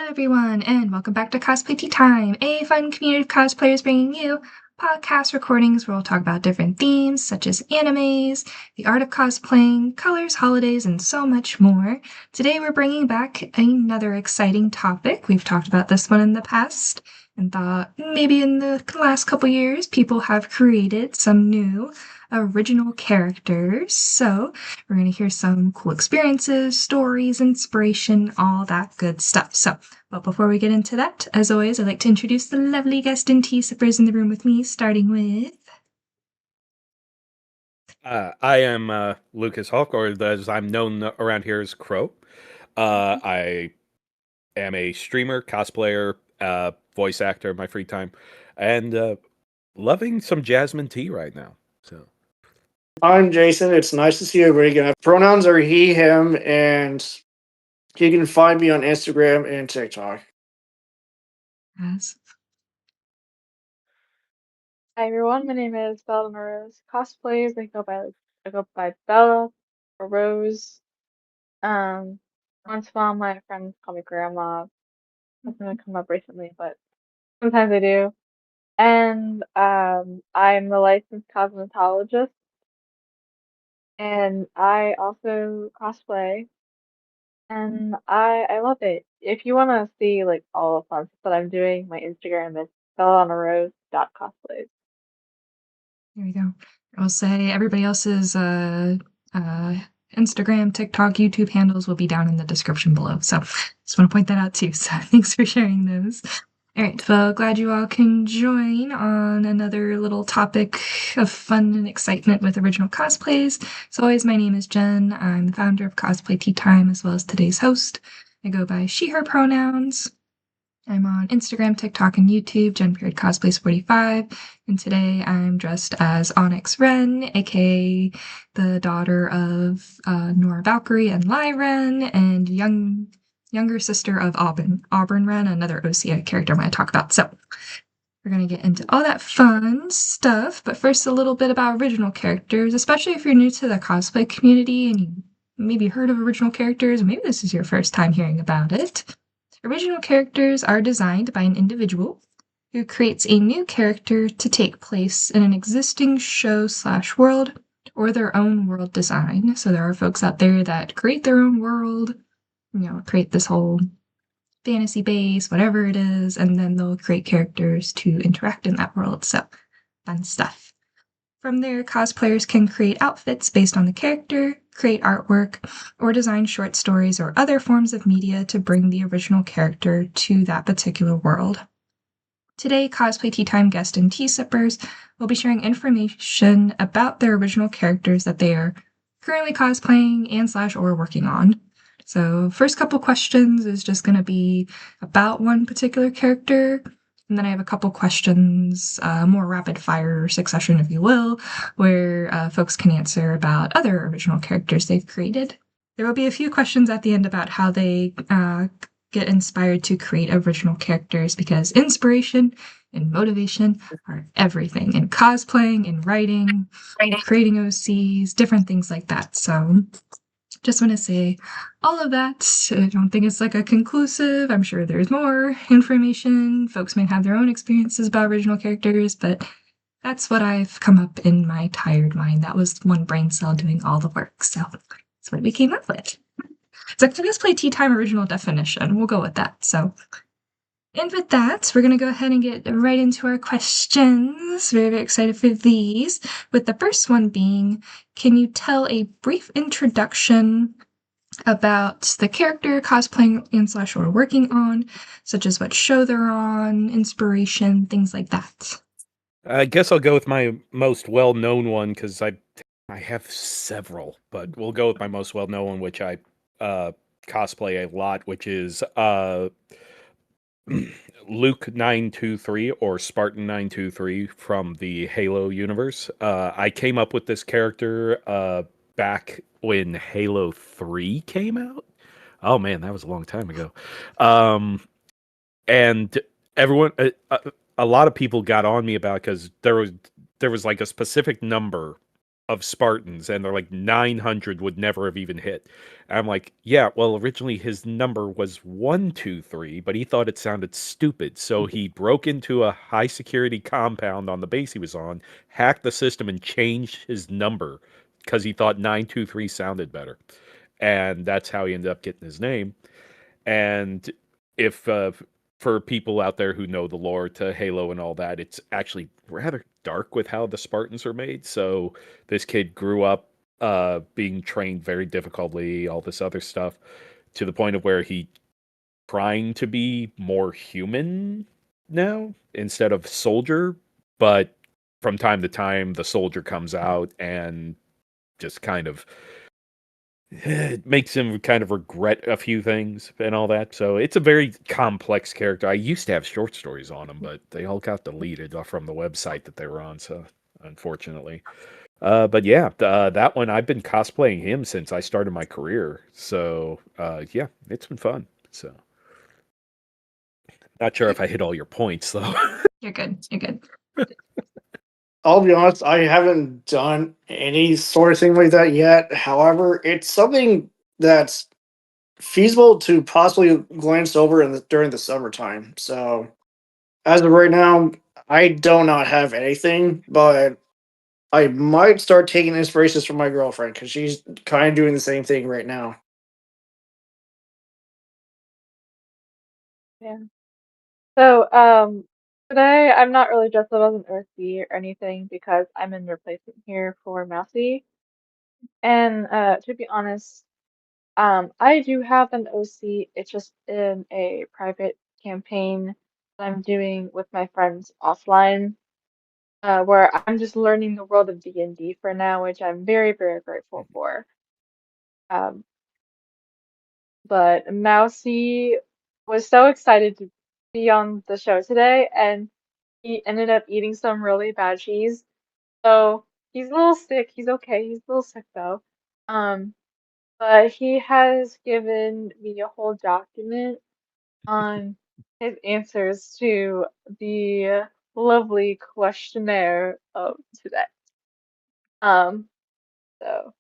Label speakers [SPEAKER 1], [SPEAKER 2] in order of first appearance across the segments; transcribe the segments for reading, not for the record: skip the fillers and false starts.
[SPEAKER 1] everyone, and welcome back to Cosplay Tea Time, a fun community of cosplayers bringing you podcast recordings where we'll talk about different themes such as animes, the art of cosplaying, colors, holidays, and so much more. Today we're bringing back another exciting topic. We've talked about this one in the past and thought maybe in the last couple years people have created some new original characters. So we're going to hear some cool experiences, stories, inspiration, all that good stuff. But before we get into that, as always, I'd like to introduce the lovely guest and tea sippers in the room with me, starting with...
[SPEAKER 2] I am Lucas Hawk, or as I'm known around here as Crow. I am a streamer, cosplayer, voice actor in my free time, and loving some jasmine tea right now. So
[SPEAKER 3] I'm Jason. It's nice to see everybody again. Pronouns are he, him, and you can find me on Instagram and TikTok.
[SPEAKER 1] Yes.
[SPEAKER 4] Hi everyone, my name is belladonnarose.cosplays. I go by Bella or Rose. Once in a while my friends call me grandma. Hasn't really come up recently, but sometimes I do. And I'm the licensed cosmetologist, and I also cosplay, and I love it. If you want to see like all the fun stuff that I'm doing, my Instagram is belladonnarose.cosplays.
[SPEAKER 1] There we go. I'll say everybody else's Instagram, TikTok, YouTube handles will be down in the description below. So just want to point that out too. So thanks for sharing those. All right, well, glad you all can join on another little topic of fun and excitement with original cosplays. As always, my name is Jen. I'm the founder of Cosplay Tea Time, as well as today's host. I go by she, her pronouns. I'm on Instagram, TikTok, and YouTube, Jen.Cosplays45, and today I'm dressed as Onyx Wren, aka the daughter of Nora Valkyrie and Lai Wren, and younger sister of Auburn Wren, another OCA character I'm going to talk about. So we're going to get into all that fun stuff, but first a little bit about original characters, especially if you're new to the cosplay community and you maybe heard of original characters, or maybe this is your first time hearing about it. Original characters are designed by an individual who creates a new character to take place in an existing show/world or their own world design. So there are folks out there that create their own world, create this whole fantasy base, whatever it is, and then they'll create characters to interact in that world. So fun stuff. From there, cosplayers can create outfits based on the character, create artwork, or design short stories or other forms of media to bring the original character to that particular world. Today, Cosplay Tea Time guest and tea sippers will be sharing information about their original characters that they are currently cosplaying and/or working on. So first couple questions is just going to be about one particular character, and then I have a couple questions, more rapid fire succession, if you will, where folks can answer about other original characters they've created. There will be a few questions at the end about how they get inspired to create original characters, because inspiration and motivation are everything in cosplaying, in writing, creating OCs, different things like that. So just want to say all of that. I don't think it's like a conclusive. I'm sure there's more information. Folks may have their own experiences about original characters, but that's what I've come up in my tired mind. That was one brain cell doing all the work. So that's what we came up with. It's a Cosplay Tea Time original definition. We'll go with that. So, and with that, we're going to go ahead and get right into our questions. Very, very excited for these. With the first one being, can you tell a brief introduction about the character cosplaying and/or working on, such as what show they're on, inspiration, things like that?
[SPEAKER 2] I guess I'll go with my most well-known one because I have several, but we'll go with my most well-known one, which I cosplay a lot, which is Luke 923 or Spartan 923 from the Halo universe. I came up with this character back when Halo 3 came out. Oh man, that was a long time ago. And everyone, a lot of people got on me about it because there was like a specific number of Spartans, and they're like 900 would never have even hit. And I'm like, yeah, well, originally his number was 123, but he thought it sounded stupid. So he broke into a high security compound on the base he was on, hacked the system, and changed his number because he thought 923 sounded better. And that's how he ended up getting his name. And if for people out there who know the lore to Halo and all that, it's actually rather dark with how the Spartans are made. So this kid grew up being trained very difficultly, all this other stuff, to the point of where he trying to be more human now instead of soldier. But from time to time, the soldier comes out and just kind of it makes him kind of regret a few things and all that. So it's a very complex character. I used to have short stories on him, but they all got deleted from the website that they were on. So unfortunately, but yeah, that one I've been cosplaying him since I started my career. So yeah, it's been fun. So not sure if I hit all your points though.
[SPEAKER 1] You're good. You're good.
[SPEAKER 3] I'll be honest, I haven't done any sort of thing like that yet. However, it's something that's feasible to possibly glance over during the summertime. So, as of right now, I do not have anything, but I might start taking inspirations from my girlfriend because she's kind of doing the same thing right now.
[SPEAKER 4] Yeah. So, today I'm not really dressed up as an OC or anything because I'm in replacement here for Mousy. And to be honest, I do have an OC. It's just in a private campaign that I'm doing with my friends offline, where I'm just learning the world of D&D for now, which I'm very, very grateful for. Um, but Mousy was so excited to be on the show today, and he ended up eating some really bad cheese. So he's a little sick. He's okay. He's a little sick though. Um, but he has given me a whole document on his answers to the lovely questionnaire of today. Um, so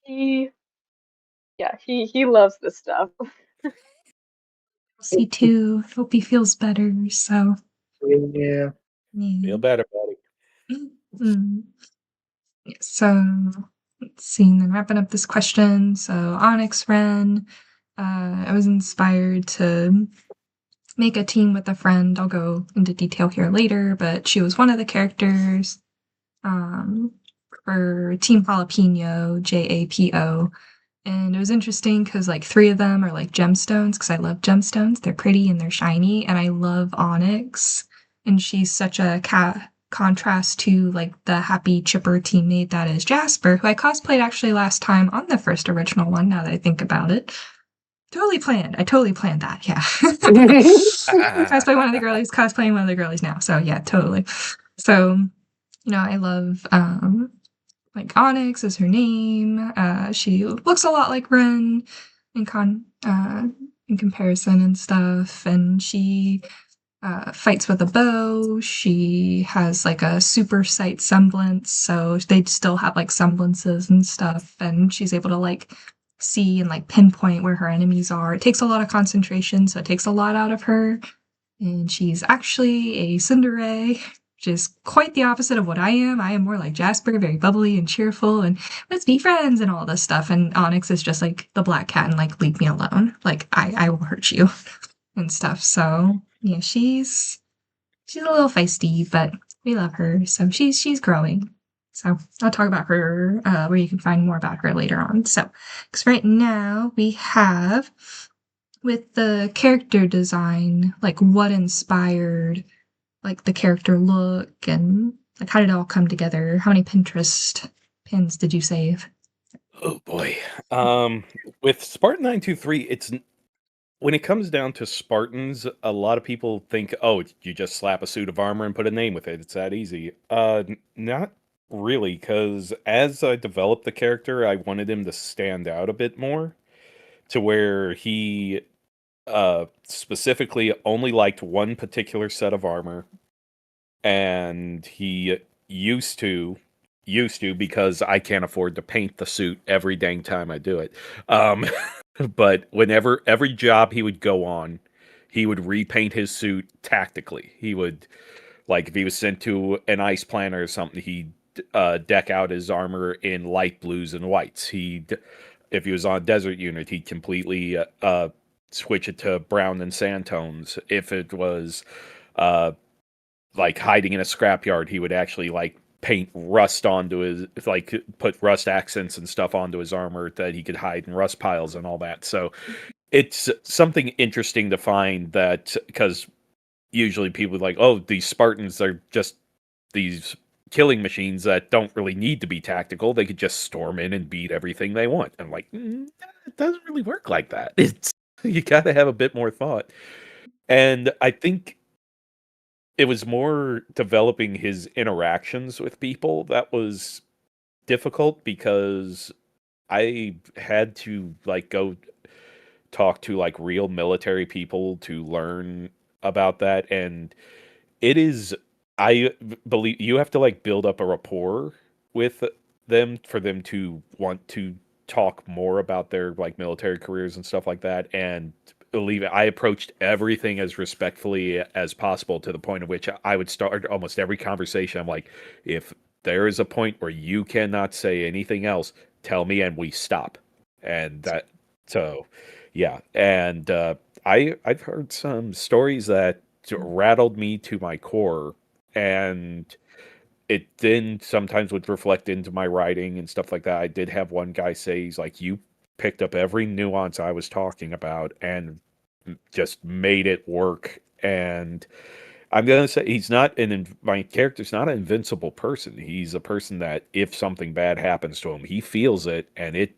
[SPEAKER 4] he, yeah, he loves this stuff.
[SPEAKER 1] See too. Hope he feels better. So
[SPEAKER 3] Yeah.
[SPEAKER 1] yeah.
[SPEAKER 2] Feel better, buddy.
[SPEAKER 1] Mm. So let's see. And then wrapping up this question. So Onyx Ren, I was inspired to make a team with a friend. I'll go into detail here later, but she was one of the characters um, for Team Jalapeno, JAPO. And it was interesting because like three of them are like gemstones because I love gemstones. They're pretty and they're shiny, and I love onyx. And she's such a contrast to like the happy, chipper teammate that is Jasper, who I cosplayed actually last time on the first original one. Now that I think about it, totally planned. I totally planned that. Yeah, cosplay one of the girlies, cosplaying one of the girlies now. So yeah, totally. So I love like Onyx is her name. She looks a lot like Ren in in comparison and stuff, and she fights with a bow. She has like a super sight semblance, so they still have like semblances and stuff, and she's able to like see and like pinpoint where her enemies are. It takes a lot of concentration, so it takes a lot out of her. And she's actually a tsundere, which is quite the opposite of what I am. I am more like Jasper, very bubbly and cheerful, and let's be friends and all this stuff. And Onyx is just like the black cat and like leave me alone. Like I will hurt you and stuff. So yeah, she's a little feisty, but we love her. So she's growing. So I'll talk about her where you can find more about her later on. So because right now we have with the character design, like what inspired like the character look and like how did it all come together? How many Pinterest pins did you save?
[SPEAKER 2] Oh boy. With Spartan 923, it's when it comes down to Spartans, a lot of people think, "Oh, you just slap a suit of armor and put a name with it. It's that easy." Not really, because as I developed the character, I wanted him to stand out a bit more, to where he specifically only liked one particular set of armor, and he used to because I can't afford to paint the suit every dang time I do it. Um, but whenever every job he would go on, he would repaint his suit tactically. He would, like, if he was sent to an ice planet or something, he'd deck out his armor in light blues and whites. If he was on a desert unit, he'd completely switch it to brown and sand tones. If it was uh, like hiding in a scrapyard, he would actually like paint rust onto his, like put rust accents and stuff onto his armor that he could hide in rust piles and all that. So it's something interesting to find that, because usually people are like, oh, these Spartans are just these killing machines that don't really need to be tactical. They could just storm in and beat everything they want. I'm like, it doesn't really work like that. It's you got to have a bit more thought. And I think it was more developing his interactions with people that was difficult, because I had to like go talk to like real military people to learn about that. And it is, believe you have to like build up a rapport with them for them to want to talk more about their like military careers and stuff like that. And believe it, I approached everything as respectfully as possible, to the point of which I would start almost every conversation. I'm like, if there is a point where you cannot say anything else, tell me and we stop. And that, so yeah. And I've heard some stories that rattled me to my core, and it then sometimes would reflect into my writing and stuff like that. I did have one guy say, he's like, you picked up every nuance I was talking about and just made it work. And I'm gonna say my character's not an invincible person. He's a person that if something bad happens to him, he feels it, and it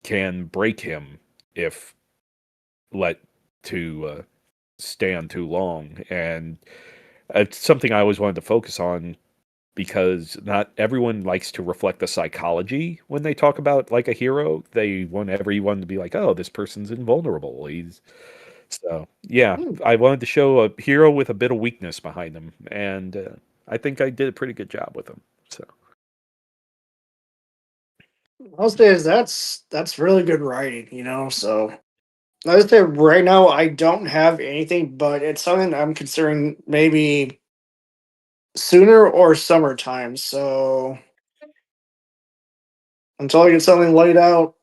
[SPEAKER 2] can break him if let to stand too long. And it's something I always wanted to focus on, because not everyone likes to reflect the psychology when they talk about like a hero. They want everyone to be like, oh, this person's invulnerable. So yeah, I wanted to show a hero with a bit of weakness behind them, and I think I did a pretty good job with them. So
[SPEAKER 3] Most days that's really good writing, you know. So I would say right now I don't have anything, but it's something I'm considering maybe sooner or summertime. So until I get something laid out.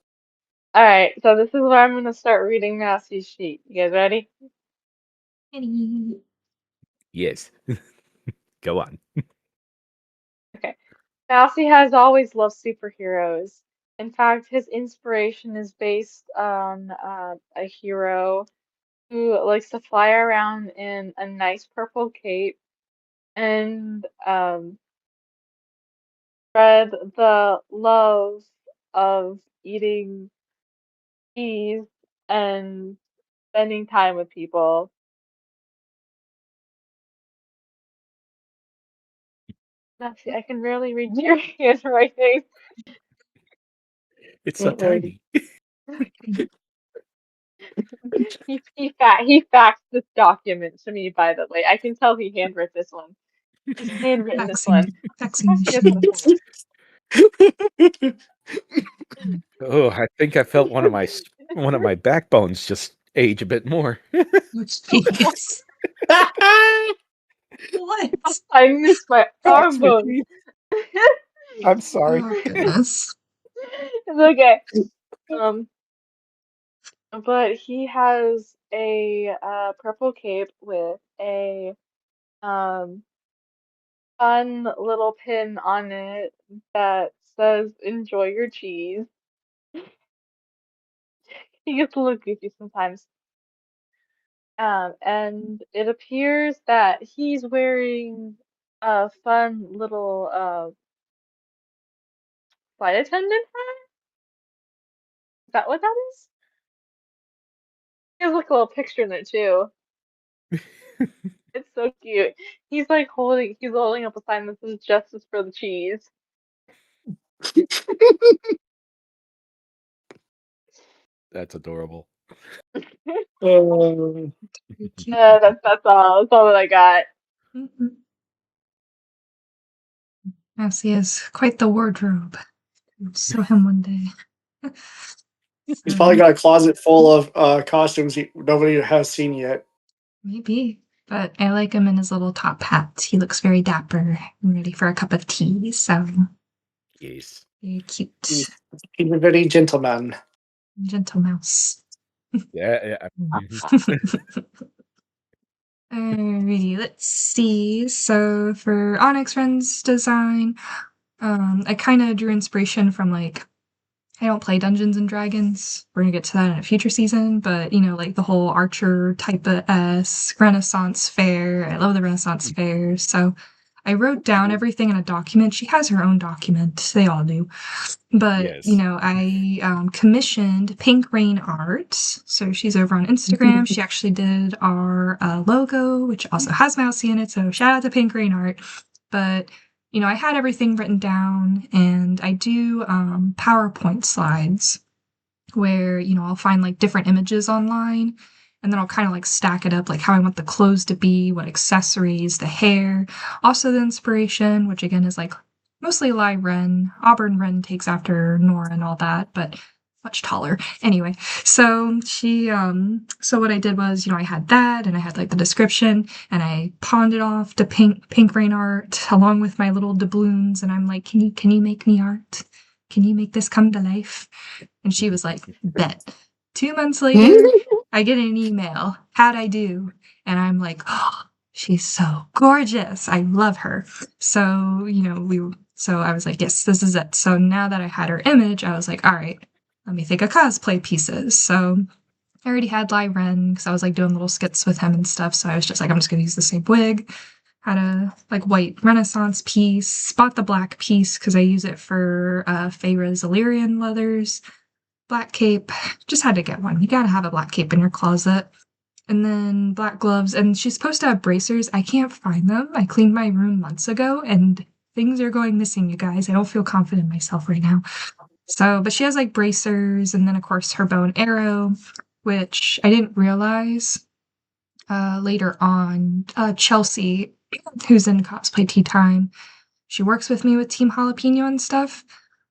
[SPEAKER 4] Alright, so this is where I'm gonna start reading Massey's sheet. You guys ready?
[SPEAKER 2] yes, go on.
[SPEAKER 4] Okay. Massey has always loved superheroes. In fact, his inspiration is based on a hero who likes to fly around in a nice purple cape and spread the love of eating cheese and spending time with people. Massey, I can barely read your handwriting.
[SPEAKER 2] It's so tiny.
[SPEAKER 4] He faxed this document to me, by the way. I can tell he handwrote this one. He's handwritten this one.
[SPEAKER 1] Faxing
[SPEAKER 4] Faxing us
[SPEAKER 1] machine.
[SPEAKER 4] this one.
[SPEAKER 2] Oh, I think I felt one of my backbones just age a bit more.
[SPEAKER 1] Which Vegas? What?
[SPEAKER 4] I missed my arm bone.
[SPEAKER 2] I'm sorry.
[SPEAKER 1] Oh goodness.
[SPEAKER 4] It's okay. But he has a purple cape with a um fun little pin on it that says "Enjoy your cheese." He gets a little goofy sometimes. And it appears that he's wearing a fun little flight attendant hat. Is that what that is? He has like a little picture in there too. It's so cute. He's holding up a sign that says "Justice for the cheese."
[SPEAKER 2] That's adorable.
[SPEAKER 3] Uh,
[SPEAKER 4] That's all. That's all that I got.
[SPEAKER 1] Mhm. Yes, he has quite the wardrobe. Sew him one day.
[SPEAKER 3] He's probably got a closet full of costumes nobody has seen yet.
[SPEAKER 1] Maybe. But I like him in his little top hat. He looks very dapper and ready for a cup of tea, so
[SPEAKER 2] Yes.
[SPEAKER 1] very cute.
[SPEAKER 3] He's a very gentleman.
[SPEAKER 1] Gentle mouse.
[SPEAKER 2] Yeah.
[SPEAKER 1] Alrighty, let's see. So for Onyx Ren's design, I kind of drew inspiration from like I don't play Dungeons and Dragons. We're gonna get to that in a future season, but like the whole Archer type of Renaissance fair. I love the Renaissance fairs. So I wrote down everything in a document. She has her own document. They all do. But
[SPEAKER 2] Yes.
[SPEAKER 1] I commissioned Pink Rain Art. So she's over on Instagram. She actually did our logo, which also has Mousy in it. So shout out to Pink Rain Art. But I had everything written down, and I do PowerPoint slides where I'll find like different images online, and then I'll kind of like stack it up, like how I want the clothes to be, what accessories, the hair, also the inspiration, which again is like mostly Lai Ren. Auburn Ren takes after Nora and all that, but much taller. Anyway, so so what I did was, I had that and I had like the description and I pawned it off to Pink Rain Art along with my little doubloons, and I'm like, can you make me art? Can you make this come to life? And she was like, bet. 2 months later, I get an email. How'd I do? And I'm like, oh, she's so gorgeous. I love her. So, so I was like, yes, this is it. So now that I had her image, I was like, all right, let me think of cosplay pieces. So I already had Lai Ren because I was like doing little skits with him and stuff. So I was just like, I'm just going to use the same wig. Had a like white Renaissance piece, bought the black piece because I use it for Feyre's Illyrian leathers. Black cape, just had to get one. You gotta have a black cape in your closet. And then black gloves, and she's supposed to have bracers. I can't find them. I cleaned my room months ago, and things are going missing, you guys. I don't feel confident in myself right now. So, but she has like bracers, and then of course her bow and arrow, which I didn't realize later on. Chelsea, who's in Cosplay Tea Time, she works with me with Team Jalapeno and stuff,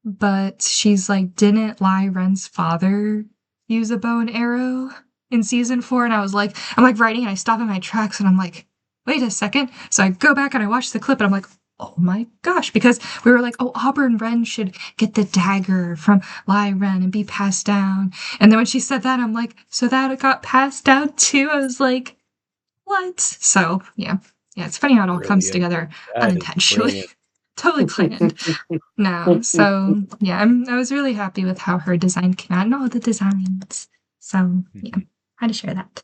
[SPEAKER 1] but she's like, didn't Lai Ren's father use a bow and arrow in season 4? And I'm like writing and I stop in my tracks and I'm like, wait a second. So I go back and I watch the clip and I'm like, oh my gosh, because we were like, oh, Auburn Ren should get the dagger from Lai Ren and be passed down. And then when she said that, I'm like, so that it got passed down too? I was like, what? So yeah, it's funny how it all comes together unintentionally. Totally planned. No, so yeah, I was really happy with how her design came out and all the designs. So yeah, had to share that.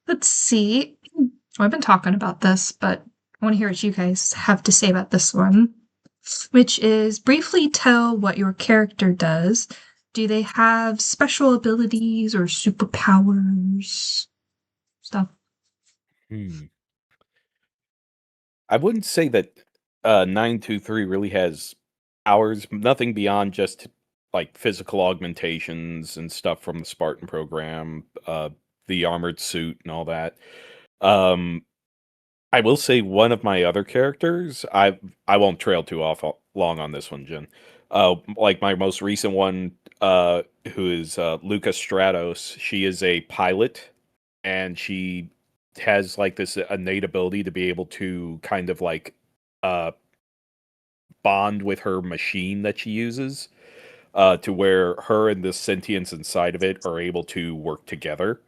[SPEAKER 1] Let's see. I've been talking about this, but I want to hear what you guys have to say about this one, which is briefly tell what your character does. Do they have special abilities or superpowers? Stuff.
[SPEAKER 2] I wouldn't say that 923 really has powers, nothing beyond just like physical augmentations and stuff from the Spartan program, the armored suit and all that. I will say one of my other characters, I won't trail too long on this one, Jen. Like my most recent one, who is Lucas Stratos, she is a pilot, and she has like this innate ability to be able to kind of like bond with her machine that she uses, to where her and the sentience inside of it are able to work together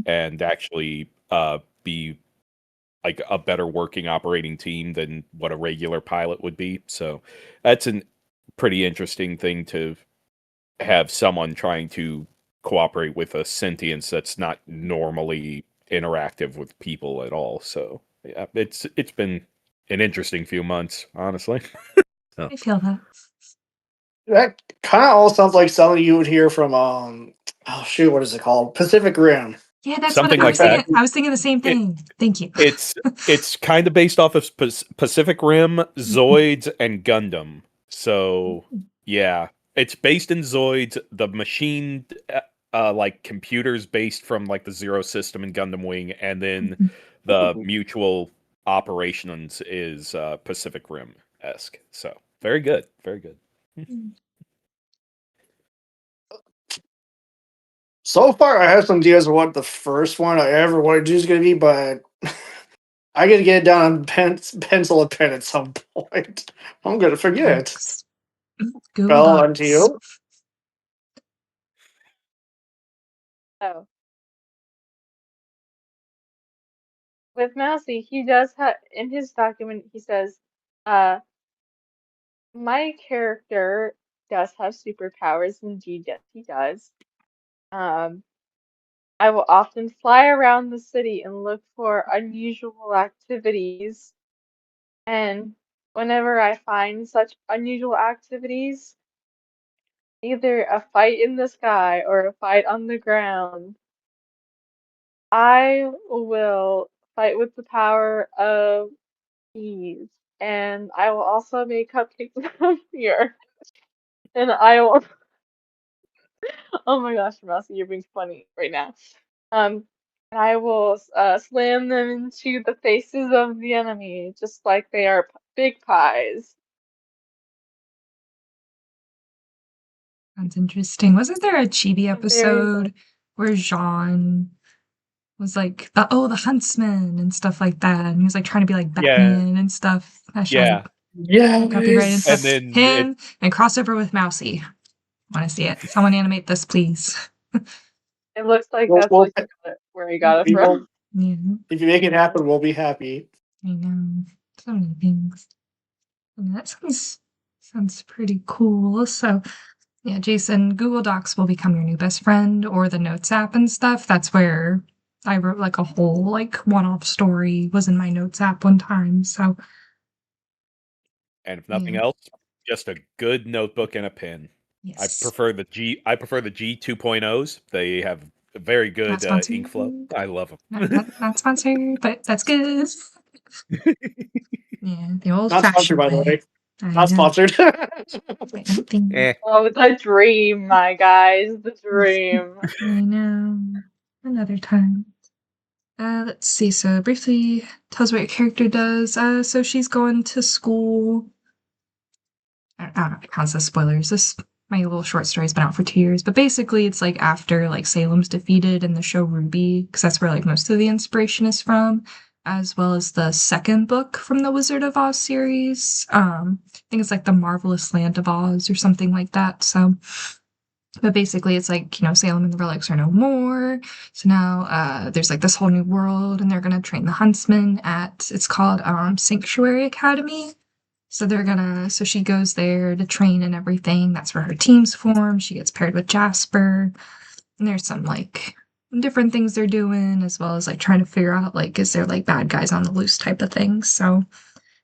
[SPEAKER 2] and actually be like a better working operating team than what a regular pilot would be. So that's a pretty interesting thing to have someone trying to cooperate with a sentience that's not normally interactive with people at all. So yeah, it's been an interesting few months, honestly.
[SPEAKER 1] I feel that.
[SPEAKER 3] That kind of all sounds like something you would hear from oh shoot, what is it called? Pacific Rim.
[SPEAKER 1] Yeah, that's
[SPEAKER 2] Something
[SPEAKER 1] what I
[SPEAKER 2] like
[SPEAKER 1] was thinking.
[SPEAKER 2] that.
[SPEAKER 1] I was thinking the same thing. Thank you.
[SPEAKER 2] It's kind of based off of Pacific Rim, Zoids, and Gundam. So yeah, it's based in Zoids. The machine, like computers based from like the Zero System and Gundam Wing, and then the mutual operations is Pacific Rim. esque. So very good, very good.
[SPEAKER 3] So far, I have some ideas of what the first one I ever wanted to do is going to be, but I got to get it down on pencil and pen at some point. I'm going to forget.
[SPEAKER 1] Docs. Google
[SPEAKER 3] Bell, on to
[SPEAKER 1] Docs.
[SPEAKER 3] you.
[SPEAKER 4] Oh. With Mousy, he does have, in his document, he says, my character does have superpowers, indeed, yes, he does. I will often fly around the city and look for unusual activities, and whenever I find such unusual activities, either a fight in the sky or a fight on the ground, I will fight with the power of ease, and I will also make cupcakes from here. And I will, oh my gosh, Mousy, you're being funny right now. And I will slam them into the faces of the enemy, just like they are big pies.
[SPEAKER 1] Sounds interesting. Wasn't there a Chibi
[SPEAKER 4] Very
[SPEAKER 1] episode where Jean was like the huntsman and stuff like that, and he was like trying to be like
[SPEAKER 2] Yeah.
[SPEAKER 1] Batman and stuff.
[SPEAKER 2] Yeah.
[SPEAKER 1] Copyright and stuff.
[SPEAKER 2] And then
[SPEAKER 1] him and crossover with Mousy. Want to see it? Someone animate this, please.
[SPEAKER 4] It looks like
[SPEAKER 3] Well,
[SPEAKER 4] that's
[SPEAKER 3] well,
[SPEAKER 4] like where he got it
[SPEAKER 3] we
[SPEAKER 4] from.
[SPEAKER 3] will-
[SPEAKER 1] Yeah,
[SPEAKER 3] If you make it happen, we'll be happy.
[SPEAKER 1] I know. So many things. And that sounds pretty cool. So yeah, Jason, Google Docs will become your new best friend, or the Notes app and stuff. That's where I wrote like a whole like one-off story was in my Notes app one time. So
[SPEAKER 2] and if nothing
[SPEAKER 1] Yeah.
[SPEAKER 2] else, just a good notebook and a pen.
[SPEAKER 1] yes,
[SPEAKER 2] I prefer the G 2.0s. They have a very good
[SPEAKER 1] Not sponsored.
[SPEAKER 2] ink flow. I love them.
[SPEAKER 1] not sponsored, but that's good. Yeah, the old
[SPEAKER 3] Not sponsored,
[SPEAKER 1] fashioned
[SPEAKER 3] by the
[SPEAKER 1] way.
[SPEAKER 3] way.
[SPEAKER 1] I
[SPEAKER 3] Not
[SPEAKER 1] know.
[SPEAKER 3] sponsored.
[SPEAKER 1] Wait, nothing.
[SPEAKER 2] Eh.
[SPEAKER 4] Oh, the dream, my guys, the dream.
[SPEAKER 1] I know. Another time. Let's see. So briefly tells what your character does. So she's going to school. I don't know if it counts as spoilers. My little short story's been out for 2 years, but basically it's like after like Salem's defeated in the show Ruby, because that's where like most of the inspiration is from, as well as the second book from the Wizard of Oz series. I think it's like the Marvelous Land of Oz or something like that. So, but basically it's like, Salem and the relics are no more. So now there's like this whole new world, and they're gonna train the huntsmen at, it's called Sanctuary Academy. So so she goes there to train and everything. That's where her teams form. She gets paired with Jasper. And there's some like different things they're doing, as well as like trying to figure out like, is there like bad guys on the loose type of thing. So,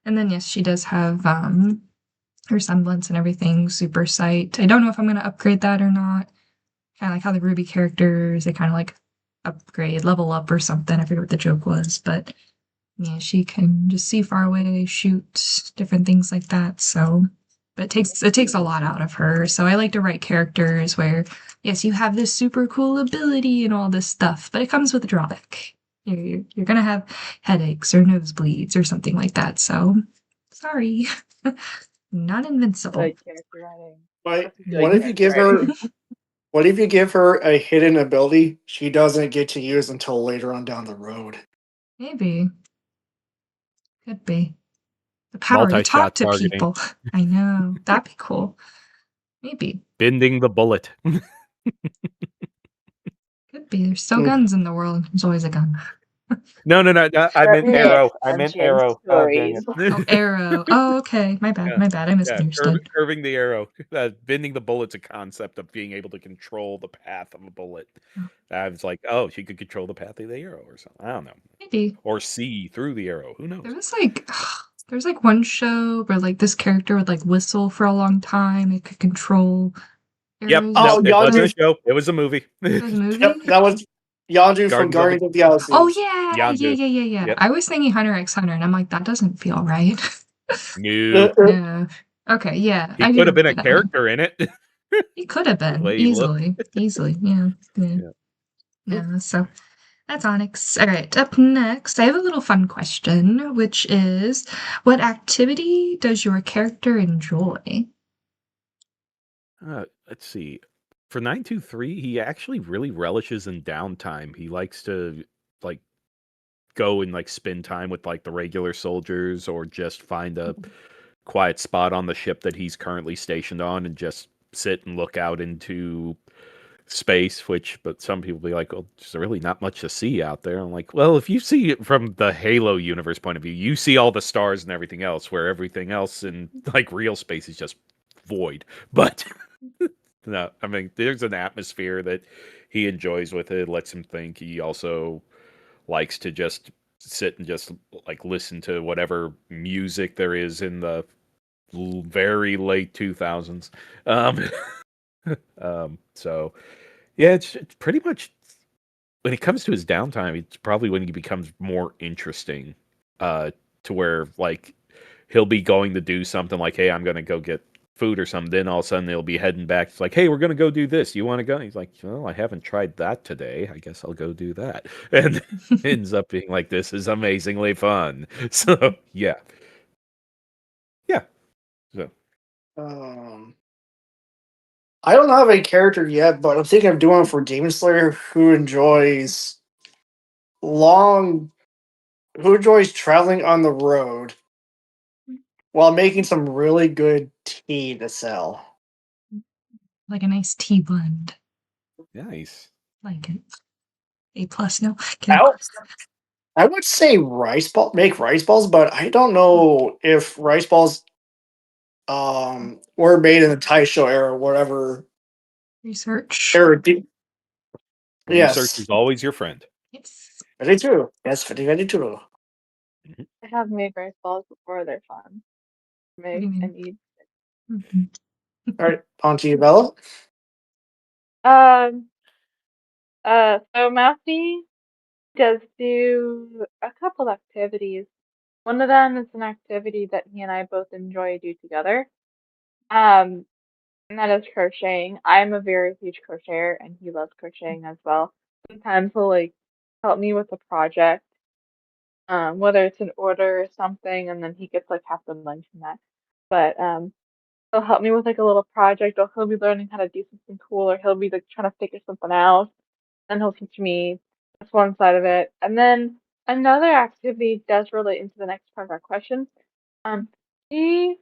[SPEAKER 1] and then yes, she does have her semblance and everything, super sight. I don't know if I'm gonna upgrade that or not. Kind of like how the Ruby characters, they kind of like upgrade, level up or something. I forget what the joke was, but yeah, she can just see far away, shoot, different things like that. So, but it takes a lot out of her. So I like to write characters where, yes, you have this super cool ability and all this stuff, but it comes with a drawback. You're gonna have headaches or nosebleeds or something like that. So, sorry, not invincible.
[SPEAKER 4] Good character writing.
[SPEAKER 3] But
[SPEAKER 4] Good
[SPEAKER 3] what if you give
[SPEAKER 4] character
[SPEAKER 3] her?
[SPEAKER 4] writing.
[SPEAKER 3] What if you give her a hidden ability she doesn't get to use until later on down the road?
[SPEAKER 1] Maybe. Could be. The power to
[SPEAKER 2] Multi-shot
[SPEAKER 1] talk to
[SPEAKER 2] targeting.
[SPEAKER 1] people. I know. That'd be cool. Maybe.
[SPEAKER 2] Bending the bullet.
[SPEAKER 1] Could be. There's still guns in the world. There's always a gun.
[SPEAKER 2] No. I meant
[SPEAKER 4] Next
[SPEAKER 2] arrow. I meant
[SPEAKER 4] dungeon
[SPEAKER 2] arrow. Oh, dang it.
[SPEAKER 4] stories.
[SPEAKER 1] Oh, arrow. Oh, okay. My bad.
[SPEAKER 2] Yeah.
[SPEAKER 1] My bad. I misunderstood.
[SPEAKER 2] Curving the arrow. Bending the bullet's a concept of being able to control the path of a bullet. I was like, oh, she could control the path of the arrow or something. I don't know.
[SPEAKER 1] Maybe.
[SPEAKER 2] Or see through the arrow. Who knows?
[SPEAKER 1] There was like one show where like this character would like whistle for a long time. It could control
[SPEAKER 2] Yep.
[SPEAKER 1] arrows.
[SPEAKER 3] Oh,
[SPEAKER 2] No, it wasn't a
[SPEAKER 3] Yondu.
[SPEAKER 2] show. It was a movie.
[SPEAKER 1] It was a movie?
[SPEAKER 3] Yep, that was Yondu from
[SPEAKER 2] Guardians
[SPEAKER 3] Guardians of the Galaxy.
[SPEAKER 1] Oh yeah.
[SPEAKER 2] Yondu.
[SPEAKER 1] Yeah.
[SPEAKER 2] Yep.
[SPEAKER 1] I was thinking Hunter x Hunter, and I'm like, that doesn't feel right.
[SPEAKER 2] No.
[SPEAKER 1] Yeah. Okay, yeah.
[SPEAKER 2] He
[SPEAKER 1] I
[SPEAKER 2] could have been a
[SPEAKER 1] that one.
[SPEAKER 2] character in it.
[SPEAKER 1] He could have been
[SPEAKER 2] way he looked.
[SPEAKER 1] easily. Yeah. Yeah. So That's Onyx. All right, up next, I have a little fun question, which is, what activity does your character enjoy?
[SPEAKER 2] Let's see. For 923, he actually really relishes in downtime. He likes to like go and like spend time with like the regular soldiers or just find a quiet spot on the ship that he's currently stationed on and just sit and look out into space, but some people be like, well, there's really not much to see out there. I'm like, well, if you see it from the Halo universe point of view, you see all the stars and everything else, where everything else in like real space is just void. But no, I mean, there's an atmosphere that he enjoys with it, lets him think. He also likes to just sit and just like listen to whatever music there is in the very late 2000s. Um, so yeah, it's pretty much when it comes to his downtime, it's probably when he becomes more interesting. To where like he'll be going to do something like, hey, I'm gonna go get food or something. Then all of a sudden they'll be heading back. It's like, hey, we're gonna go do this. You want to go? And he's like, well, I haven't tried that today. I guess I'll go do that. And ends up being like, this is amazingly fun. So yeah, yeah. So
[SPEAKER 3] Um, I don't have a character yet, but I'm thinking of doing for Demon Slayer who long, who enjoys traveling on the road while making some really good tea to sell.
[SPEAKER 1] Like a nice tea blend.
[SPEAKER 2] nice.
[SPEAKER 1] Like it. A plus, no?
[SPEAKER 3] I,
[SPEAKER 1] Kidding.
[SPEAKER 3] I would say make rice balls, but I don't know if rice balls were made in the Taisho era or whatever
[SPEAKER 1] Research.
[SPEAKER 3] era.
[SPEAKER 2] Research
[SPEAKER 3] Yes,
[SPEAKER 2] is always your friend.
[SPEAKER 1] Yes.
[SPEAKER 3] very true. Yes, very true.
[SPEAKER 2] Mhm.
[SPEAKER 4] I have made rice balls before. They're fun.
[SPEAKER 1] What do
[SPEAKER 4] Make
[SPEAKER 1] you mean?
[SPEAKER 4] and eat.
[SPEAKER 1] Mhm.
[SPEAKER 3] All right, on to you, Bella.
[SPEAKER 4] Um. So Matthew does do a couple activities. One of them is an activity that he and I both enjoy do together. Um, and that is crocheting. I'm a very huge crocheter, and he loves crocheting as well. Sometimes he'll like help me with a project, whether it's an order or something, and then he gets like half the money from that. But he'll help me with like a little project, or he'll be learning how to do something cool, or he'll be like trying to figure something out, and he'll teach me. That's one side of it. And then another activity does relate into the next part of our question. Um, he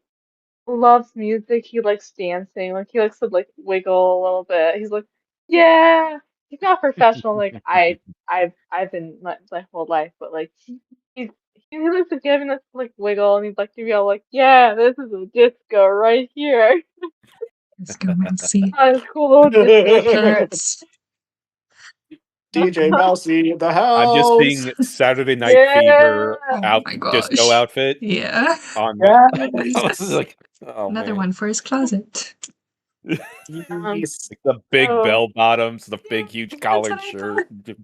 [SPEAKER 4] loves music. He likes dancing. Like he likes to like wiggle a little bit. He's like, yeah. He's not professional like I've been my whole life, but like he's he likes to give me this like wiggle, and he'd like to be all like, yeah, this is a disco right here.
[SPEAKER 1] Let's go and see.
[SPEAKER 4] Oh, his cool little disco shirt.
[SPEAKER 1] That's
[SPEAKER 3] DJ Mousy in the
[SPEAKER 2] I'm just
[SPEAKER 3] house.
[SPEAKER 2] seeing Saturday Night
[SPEAKER 4] Yeah.
[SPEAKER 2] Fever
[SPEAKER 1] oh
[SPEAKER 2] out
[SPEAKER 1] my
[SPEAKER 2] disco
[SPEAKER 1] gosh.
[SPEAKER 2] outfit
[SPEAKER 1] Yeah.
[SPEAKER 2] on. I was
[SPEAKER 3] Yes.
[SPEAKER 2] like, oh
[SPEAKER 1] Another
[SPEAKER 2] man,
[SPEAKER 1] one for his closet.
[SPEAKER 4] Um.
[SPEAKER 3] Yes.
[SPEAKER 2] like the big
[SPEAKER 4] So
[SPEAKER 2] bell bottoms, the
[SPEAKER 1] Yeah,
[SPEAKER 2] big huge
[SPEAKER 1] that's what
[SPEAKER 2] collared
[SPEAKER 1] I
[SPEAKER 2] shirt.
[SPEAKER 1] thought.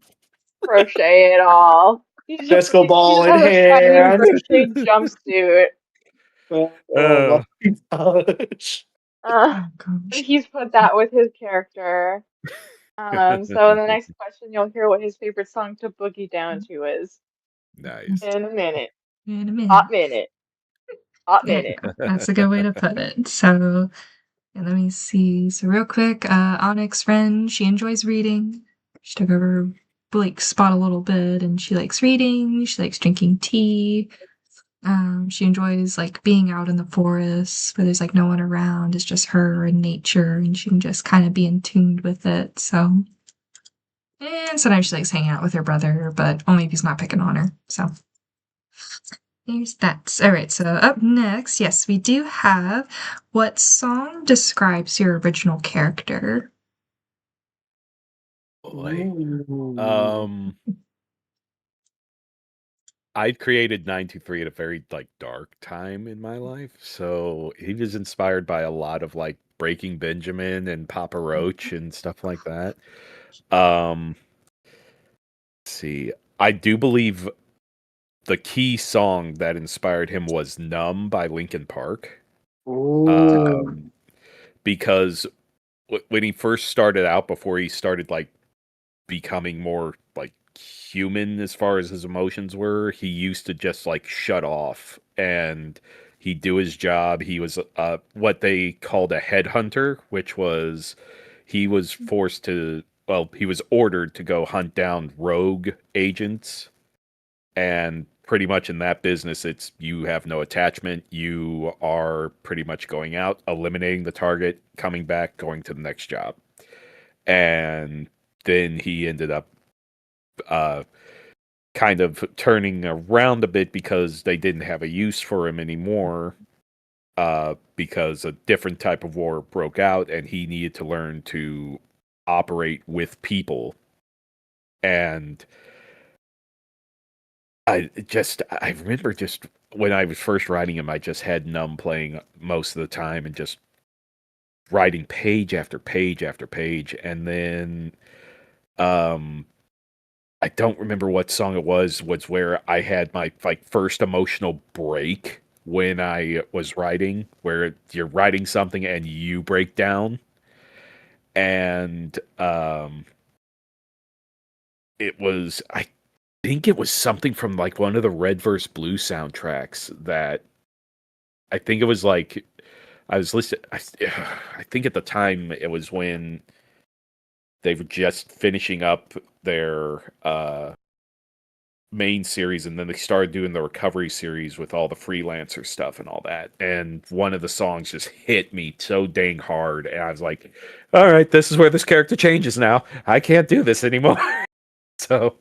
[SPEAKER 4] crochet it all.
[SPEAKER 3] Disco
[SPEAKER 4] He
[SPEAKER 3] ball
[SPEAKER 4] just
[SPEAKER 3] in
[SPEAKER 4] has a shiny
[SPEAKER 3] hand.
[SPEAKER 4] crocheted jumpsuit.
[SPEAKER 3] Oh
[SPEAKER 2] Uh,
[SPEAKER 3] my gosh.
[SPEAKER 4] Uh,
[SPEAKER 1] Oh gosh.
[SPEAKER 4] he's put that with his character. So in the next question, you'll hear what his favorite song to boogie down to is.
[SPEAKER 2] nice.
[SPEAKER 4] In a minute.
[SPEAKER 1] In a minute.
[SPEAKER 4] Hot minute. Hot
[SPEAKER 1] Yeah,
[SPEAKER 4] minute.
[SPEAKER 1] that's a good way to put it. So, yeah, let me see. So, real quick, Onyx friend, she enjoys reading. She took over Blake's spot a little bit, and she likes reading. She likes drinking tea. She enjoys like being out in the forest where there's like no one around. It's just her and nature, and she can just kind of be in tuned with it. So, and sometimes she likes hanging out with her brother, but only if he's not picking on her. So. There's that. All right, so up next, yes, we do have what song describes your original character?
[SPEAKER 2] Boy.
[SPEAKER 3] Ooh.
[SPEAKER 2] I created 923 at a very like dark time in my life, so he was inspired by a lot of like Breaking Benjamin and Papa Roach and stuff like that. Um, let's see, I do believe the key song that inspired him was "Numb" by Linkin Park.
[SPEAKER 3] Ooh.
[SPEAKER 2] Um, because when he first started out, before he started like becoming more like human as far as his emotions were. He used to just like shut off and he'd do his job. He was what they called a headhunter, which was he was forced to, well, he was ordered to go hunt down rogue agents. And pretty much in that business, it's you have no attachment. You are pretty much going out, eliminating the target, coming back, going to the next job. And then he ended up kind of turning around a bit because they didn't have a use for him anymore, because a different type of war broke out and he needed to learn to operate with people. And I remember just when I was first writing him, I just had Numb playing most of the time and just writing page after page after page. And then I don't remember what song it was where I had my like first emotional break when I was writing, where you're writing something and you break down. And it was, I think it was something from like one of the Red vs. Blue soundtracks that I think it was like, I was listening, I think at the time it was when they were just finishing up their main series, and then they started doing the recovery series with all the freelancer stuff and all that. And one of the songs just hit me so dang hard, and I was like, all right, this is where this character changes now. I can't do this anymore. So,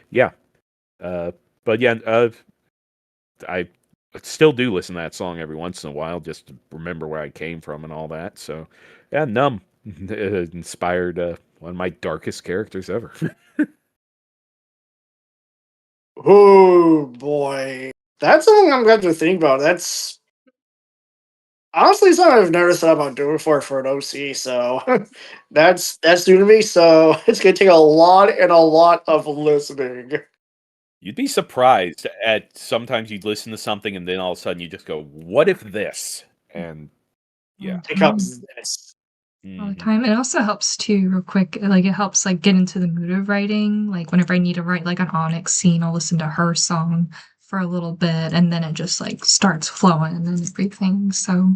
[SPEAKER 2] yeah. But yeah, I still do listen to that song every once in a while just to remember where I came from and all that. So, yeah, Numb inspired one of my darkest characters ever.
[SPEAKER 3] Oh boy, that's something I'm going to think about. That's honestly something I've never thought about doing for an OC. So that's new to me. So it's gonna take a lot and a lot of listening.
[SPEAKER 2] You'd be surprised at sometimes you'd listen to something and then all of a sudden you just go, what if this? And yeah.
[SPEAKER 3] It comes this.
[SPEAKER 1] All the time. It also helps too, real quick. Like it helps like get into the mood of writing. Like whenever I need to write like an Onyx scene, I'll listen to her song for a little bit, and then it just like starts flowing and everything. So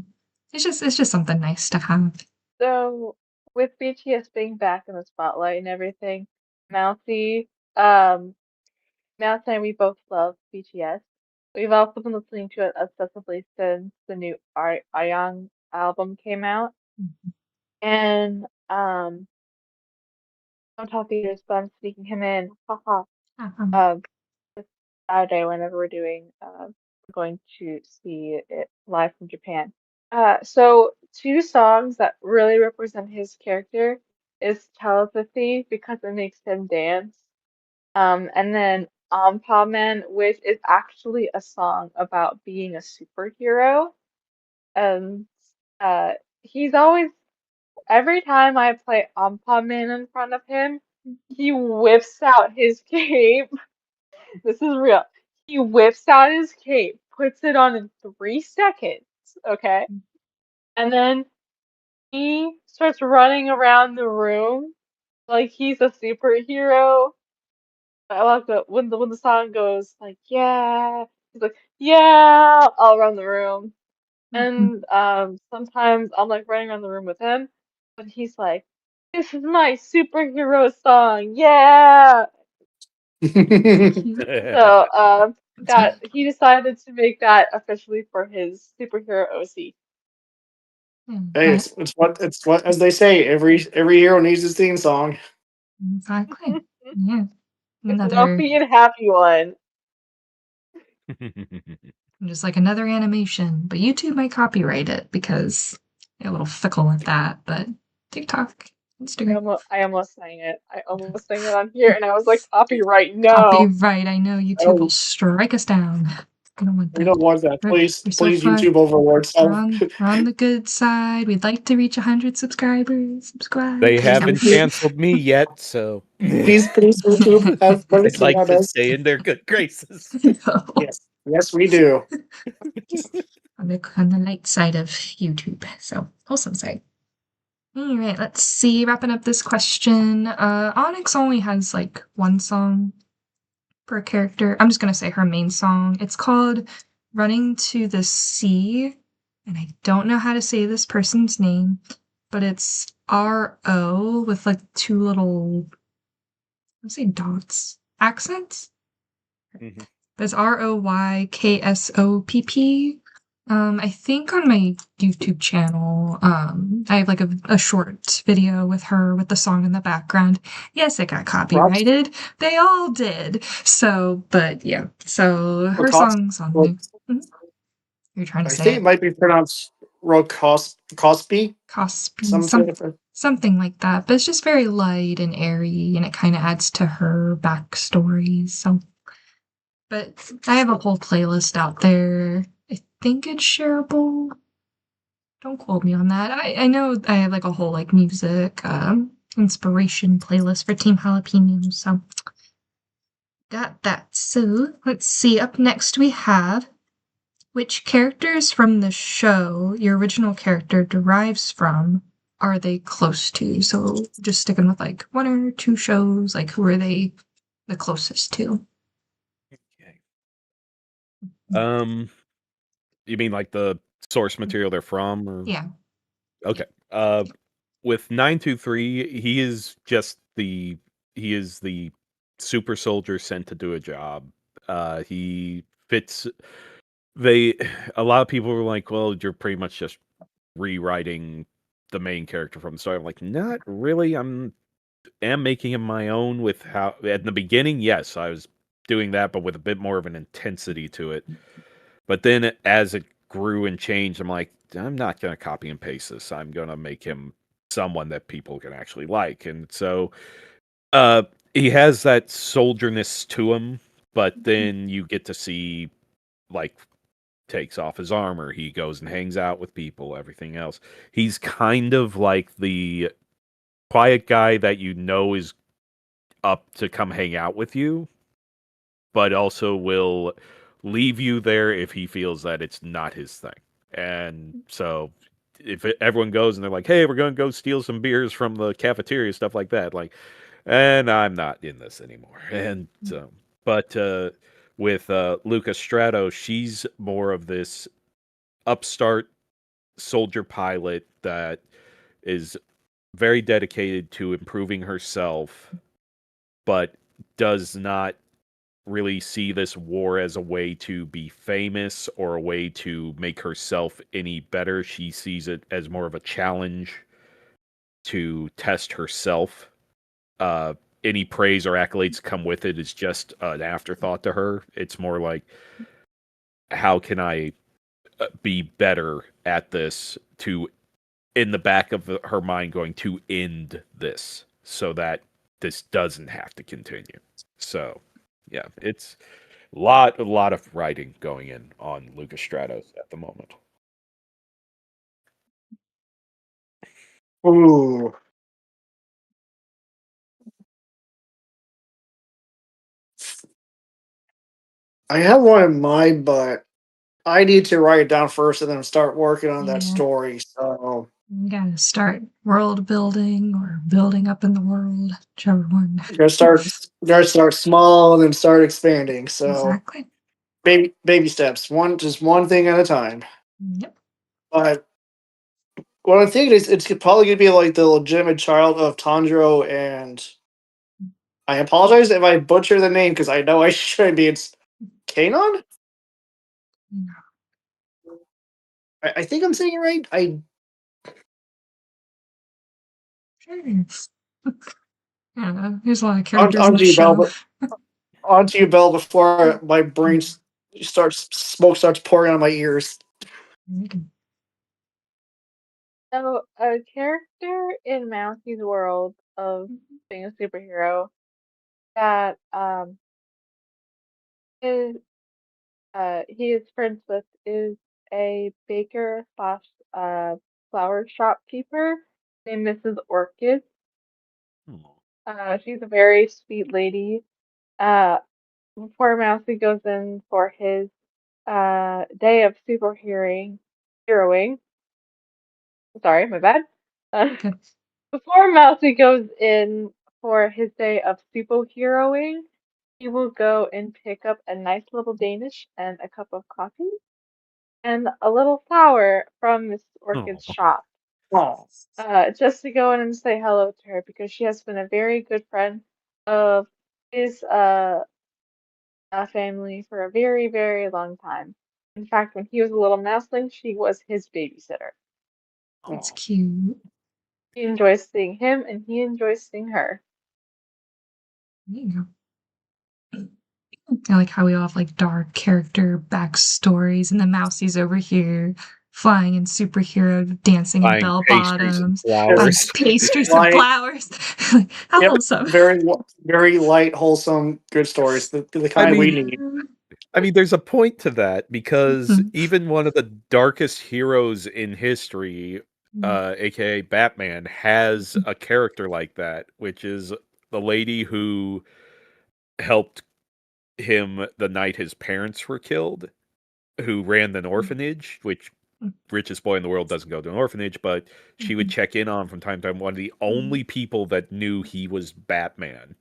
[SPEAKER 1] it's just something nice to have.
[SPEAKER 4] So with BTS being back in the spotlight and everything, Mouthy, Mouthy and we both love BTS. We've also been listening to it obsessively since the new Ayang album came out. And I'm talking to but I'm sneaking him in. Haha. This Saturday whenever we're going to see it live from Japan. So two songs that really represent his character is Telepathy because it makes him dance. And then Ampa Man, which is actually a song about being a superhero. And he's always every time I play Ampa Man in front of him, he whips out his cape. This is real. He whips out his cape, puts it on in 3 seconds, okay? And then he starts running around the room like he's a superhero. I like that when the song goes like, yeah, he's like, yeah, all around the room. And sometimes I'm like running around the room with him, but he's like, this is my superhero song, yeah. So that he decided to make that officially for his superhero OC.
[SPEAKER 3] Hey, it's what as they say. Every hero needs his theme song.
[SPEAKER 1] Exactly. Yeah.
[SPEAKER 4] It's an
[SPEAKER 1] Another
[SPEAKER 4] OP and happy one.
[SPEAKER 1] just like another animation, but YouTube might copyright it because they're a little fickle with that. But TikTok, Instagram,
[SPEAKER 4] I almost sang it. I almost sang it on here, and I was like, copyright, no.
[SPEAKER 1] copyright. I know YouTube will strike us down. We don't want that.
[SPEAKER 3] We don't want that. Please,
[SPEAKER 1] We're so
[SPEAKER 3] please,
[SPEAKER 1] far-
[SPEAKER 3] YouTube overlords.
[SPEAKER 1] We're on the good side. We'd like to reach 100 subscribers. Subscribe.
[SPEAKER 2] They haven't canceled me yet, so
[SPEAKER 3] Please, YouTube, have
[SPEAKER 2] I'd
[SPEAKER 3] mercy
[SPEAKER 2] like
[SPEAKER 3] on
[SPEAKER 2] to
[SPEAKER 3] us.
[SPEAKER 2] stay in their good graces.
[SPEAKER 3] Yes, we do.
[SPEAKER 1] on the light side of YouTube, so wholesome side. All right, let's see. Wrapping up this question, Onyx only has like one song per character. I'm just gonna say her main song. It's called Running to the Sea, and I don't know how to say this person's name, but it's R-O with like two little, let's say dots, accents.
[SPEAKER 2] Mhm.
[SPEAKER 1] But it's ROYKSOPP. I think on my YouTube channel, I have like a short video with her with the song in the background. Yes, it got
[SPEAKER 3] Props
[SPEAKER 1] copyrighted. They all did. So, but yeah. So
[SPEAKER 3] for
[SPEAKER 1] her song's on there. Mhm. You're trying to
[SPEAKER 3] I
[SPEAKER 1] say
[SPEAKER 3] think it
[SPEAKER 1] it.
[SPEAKER 3] might be pronounced Cosby,
[SPEAKER 1] Cosby,
[SPEAKER 3] something.
[SPEAKER 1] something like that. But it's just very light and airy, and it kind of adds to her backstory. So, but I have a whole playlist out there. I think it's shareable. Don't quote me on that. I know I have like a whole like music inspiration playlist for Team Jalapeno. So got that. So let's see. Up next we have which characters from the show your original character derives from are they close to? So just sticking with like one or two shows, like who are they the closest to?
[SPEAKER 2] Okay. You mean like the source material they're from, or
[SPEAKER 1] Yeah.
[SPEAKER 2] okay? With 923, he is the super soldier sent to do a job. He fits. They a lot of people were like, "Well, you're pretty much just rewriting the main character from the start." I'm like, not really. Am making him my own with how at the beginning, yes, I was doing that, but with a bit more of an intensity to it. But then as it grew and changed, I'm like, I'm not going to copy and paste this. I'm going to make him someone that people can actually like. And so uh he has that soldierness to him, but then you get to see like takes off his armor, he goes and hangs out with people, everything else. He's kind of like the quiet guy that you know is up to come hang out with you, but also will leave you there if he feels that it's not his thing. And so if everyone goes and they're like, "Hey, we're going to go steal some beers from the cafeteria," stuff like that, like, and I'm not in this anymore. And so, but with Lucas Strato, she's more of this upstart soldier pilot that is very dedicated to improving herself, but does not really see this war as a way to be famous or a way to make herself any better. She sees it as more of a challenge to test herself. Uh, any praise or accolades come with it is just an afterthought to her. It's more like, how can I be better at this, to in the back of her mind going to end this so that this doesn't have to continue. So yeah, it's a lot of writing going in on Lucas Stratos at the moment.
[SPEAKER 3] Ooh, I have one in mind, but I need to write it down first and then start working on that
[SPEAKER 1] Yeah.
[SPEAKER 3] story. So
[SPEAKER 1] You gotta start world building or building up in the world, whichever one.
[SPEAKER 3] gotta start small and then start expanding. So
[SPEAKER 1] Exactly.
[SPEAKER 3] baby steps, just one thing at a time.
[SPEAKER 1] Yep.
[SPEAKER 3] But what I'm thinking is it's probably gonna be like the legitimate child of Tanjiro, and I apologize if I butcher the name because I know I should be. It's Kanon.
[SPEAKER 1] No.
[SPEAKER 3] I think I'm saying it right.
[SPEAKER 1] Sure. I don't know. There's a lot of
[SPEAKER 3] On,
[SPEAKER 1] characters in the
[SPEAKER 3] onto you, Bell.
[SPEAKER 1] show.
[SPEAKER 3] But onto you, Bell. Before my brain starts pouring out of my ears.
[SPEAKER 1] You can-
[SPEAKER 4] So, a character in Mousie's world of being a superhero that is he is friends with is a baker slash flower shopkeeper named Mrs. Orchid.
[SPEAKER 2] Hmm.
[SPEAKER 4] She's a very sweet lady. Uh, Before Mousy goes in for his day of heroing. Sorry, my bad. Uh,
[SPEAKER 1] Good.
[SPEAKER 4] Before Mousy goes in for his day of superheroing, he will go and pick up a nice little Danish and a cup of coffee and a little flower from Miss Orchid's
[SPEAKER 2] Oh.
[SPEAKER 4] shop,
[SPEAKER 3] Oh,
[SPEAKER 4] just to go in and say hello to her because she has been a very good friend of his family for a very, very long time. In fact, when he was a little mousling, she was his babysitter.
[SPEAKER 1] That's
[SPEAKER 3] oh.
[SPEAKER 1] cute.
[SPEAKER 4] She enjoys seeing him, and he enjoys seeing her.
[SPEAKER 1] There you go. I like how we all have like dark character backstories, and the Mousie's over here flying in superhero dancing in
[SPEAKER 2] Buying
[SPEAKER 1] bell
[SPEAKER 2] pastries and
[SPEAKER 1] bottoms, buying
[SPEAKER 2] flowers.
[SPEAKER 1] pastries and
[SPEAKER 3] Like,
[SPEAKER 1] flowers. Like, how
[SPEAKER 3] yep,
[SPEAKER 1] wholesome.
[SPEAKER 3] very light, wholesome, good stories. The
[SPEAKER 2] I
[SPEAKER 3] kind we
[SPEAKER 2] mean,
[SPEAKER 3] need.
[SPEAKER 2] there's a point to that because
[SPEAKER 1] Mhm.
[SPEAKER 2] even one of the darkest heroes in history,
[SPEAKER 1] Mhm.
[SPEAKER 2] aka Batman, has a character like that, which is the lady who helped him the night his parents were killed, who ran an orphanage, which richest boy in the world doesn't go to an orphanage, but she would check in on him from time to time. One of the only people that knew he was Batman.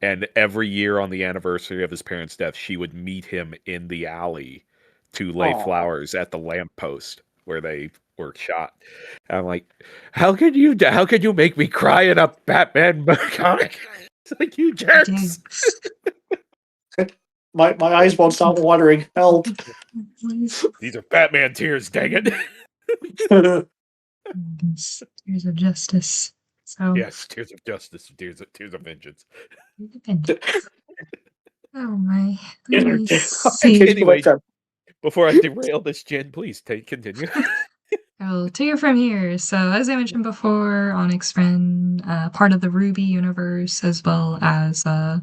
[SPEAKER 2] And every year on the anniversary of his parents' death, she would meet him in the alley to lay
[SPEAKER 3] Aw.
[SPEAKER 2] flowers at the lamppost where they were shot. And I'm like, how could you make me cry in a Batman comic? It's like, you jerks.
[SPEAKER 3] My eyes won't stop watering. Help.
[SPEAKER 2] These are Batman tears, dang it.
[SPEAKER 1] Tears of justice. So
[SPEAKER 2] Yes, tears of justice, tears of vengeance.
[SPEAKER 1] independence. Oh my. Let me see.
[SPEAKER 3] Okay,
[SPEAKER 2] Anyway, before I derail this, Jen, please continue.
[SPEAKER 1] I'll take it from here. So, as I mentioned before, Onyx Friend, part of the Ruby universe, as well as the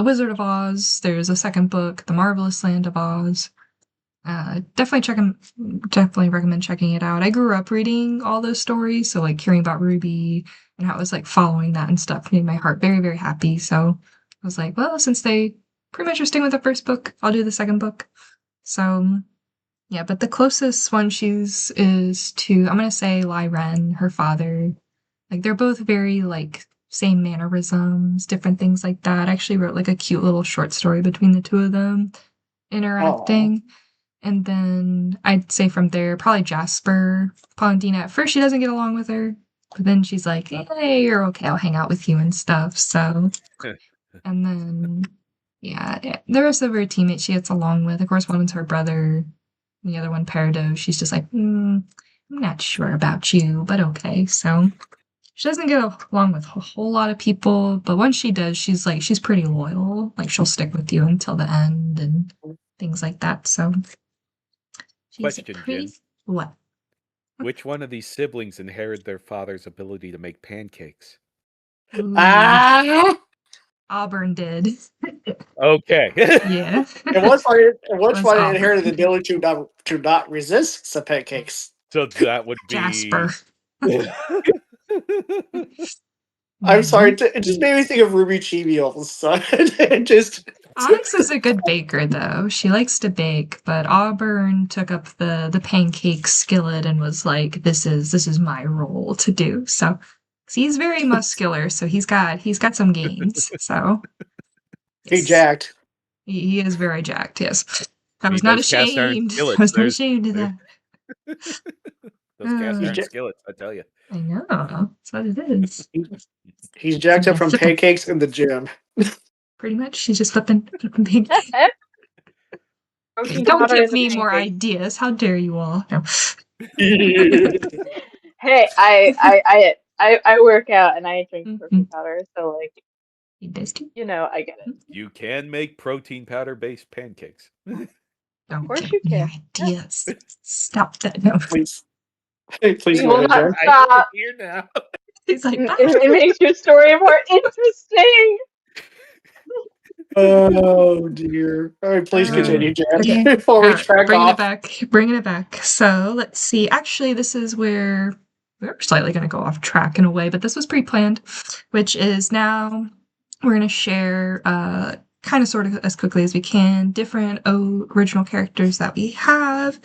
[SPEAKER 1] Wizard of Oz. There's a second book, The Marvelous Land of Oz. Definitely recommend checking it out. I grew up reading all those stories, so like hearing about Ruby and how it was like following that and stuff made my heart very, very happy. So I was like, well, since they pretty much are sticking with the first book, I'll do the second book. So yeah, but the closest one is to, I'm gonna say Lai Ren, her father. Like they're both very like same mannerisms, different things like that. I actually wrote like a cute little short story between the two of them interacting. And then I'd say from there, probably Jasper. Palandina, at first she doesn't get along with her, but then she's like, hey, you're okay, I'll hang out with you and stuff. So, and then, yeah, the rest of her teammates she gets along with. Of course, one is her brother, the other one, Peridot. She's just like, I'm not sure about you, but okay. So, she doesn't get along with a whole lot of people, but once she does, she's pretty loyal. Like, she'll stick with you until the end and things like that. So, she's a
[SPEAKER 2] Question,
[SPEAKER 1] pretty
[SPEAKER 2] Jen.
[SPEAKER 1] what?
[SPEAKER 2] Which one of these siblings inherited their father's ability to make pancakes?
[SPEAKER 1] Ooh,
[SPEAKER 3] Ah!
[SPEAKER 1] Auburn did.
[SPEAKER 2] Okay.
[SPEAKER 1] Yeah.
[SPEAKER 3] And what's funny,
[SPEAKER 1] Was
[SPEAKER 3] it
[SPEAKER 1] Auburn.
[SPEAKER 3] inherited the ability to not resist the pancakes.
[SPEAKER 2] So that would be
[SPEAKER 1] Jasper.
[SPEAKER 3] I'm sorry,
[SPEAKER 1] Mhm.
[SPEAKER 3] it just made me think of Ruby Chibi all of a sudden. It just
[SPEAKER 1] Onyx is a good baker, though. She likes to bake, but Auburn took up the pancake skillet and was like, "This is my role to do." So 'cause he's very muscular, so he's got some gains. So
[SPEAKER 3] he
[SPEAKER 1] yes,
[SPEAKER 3] jacked.
[SPEAKER 1] he is very jacked. Yes, I
[SPEAKER 2] I
[SPEAKER 1] was
[SPEAKER 2] mean,
[SPEAKER 1] not
[SPEAKER 2] those cast iron
[SPEAKER 1] ashamed. I
[SPEAKER 2] skillets.
[SPEAKER 1] was not ashamed of that.
[SPEAKER 2] Those cast
[SPEAKER 3] He's,
[SPEAKER 1] Uh,
[SPEAKER 2] iron
[SPEAKER 3] ja-
[SPEAKER 2] skillets, I tell you.
[SPEAKER 1] I know that's what it is.
[SPEAKER 3] he's jacked up
[SPEAKER 1] Yeah,
[SPEAKER 3] from
[SPEAKER 1] flipping.
[SPEAKER 3] pancakes in the gym.
[SPEAKER 1] Pretty much, she's just flipping pancakes.
[SPEAKER 4] Protein
[SPEAKER 1] Don't
[SPEAKER 4] powder
[SPEAKER 1] give
[SPEAKER 4] in the
[SPEAKER 1] me more
[SPEAKER 4] pancakes.
[SPEAKER 1] ideas. How dare you all? No.
[SPEAKER 4] Hey, I work out and I drink protein powder, so like,
[SPEAKER 1] He does too.
[SPEAKER 4] I get it.
[SPEAKER 2] You can make protein powder based pancakes.
[SPEAKER 4] Of
[SPEAKER 1] Don't
[SPEAKER 4] course
[SPEAKER 1] give
[SPEAKER 4] you
[SPEAKER 1] me
[SPEAKER 4] can. Yeah.
[SPEAKER 1] ideas. Stop that. No.
[SPEAKER 3] Please
[SPEAKER 4] We
[SPEAKER 3] go
[SPEAKER 4] will
[SPEAKER 3] ahead,
[SPEAKER 4] not
[SPEAKER 3] Jen.
[SPEAKER 2] I know we're
[SPEAKER 4] stop.
[SPEAKER 2] here now.
[SPEAKER 1] He's like,
[SPEAKER 4] It makes your story more interesting.
[SPEAKER 3] Oh dear. All right, please continue, Jen.
[SPEAKER 1] okay.
[SPEAKER 3] Before we
[SPEAKER 1] All right,
[SPEAKER 3] track
[SPEAKER 1] bringing it
[SPEAKER 3] off.
[SPEAKER 1] back. Bringing it back. So let's see. Actually, this is where we're slightly going to go off track in a way, but this was pre-planned, which is now we're going to share, kind of sort of as quickly as we can, different original characters that we have.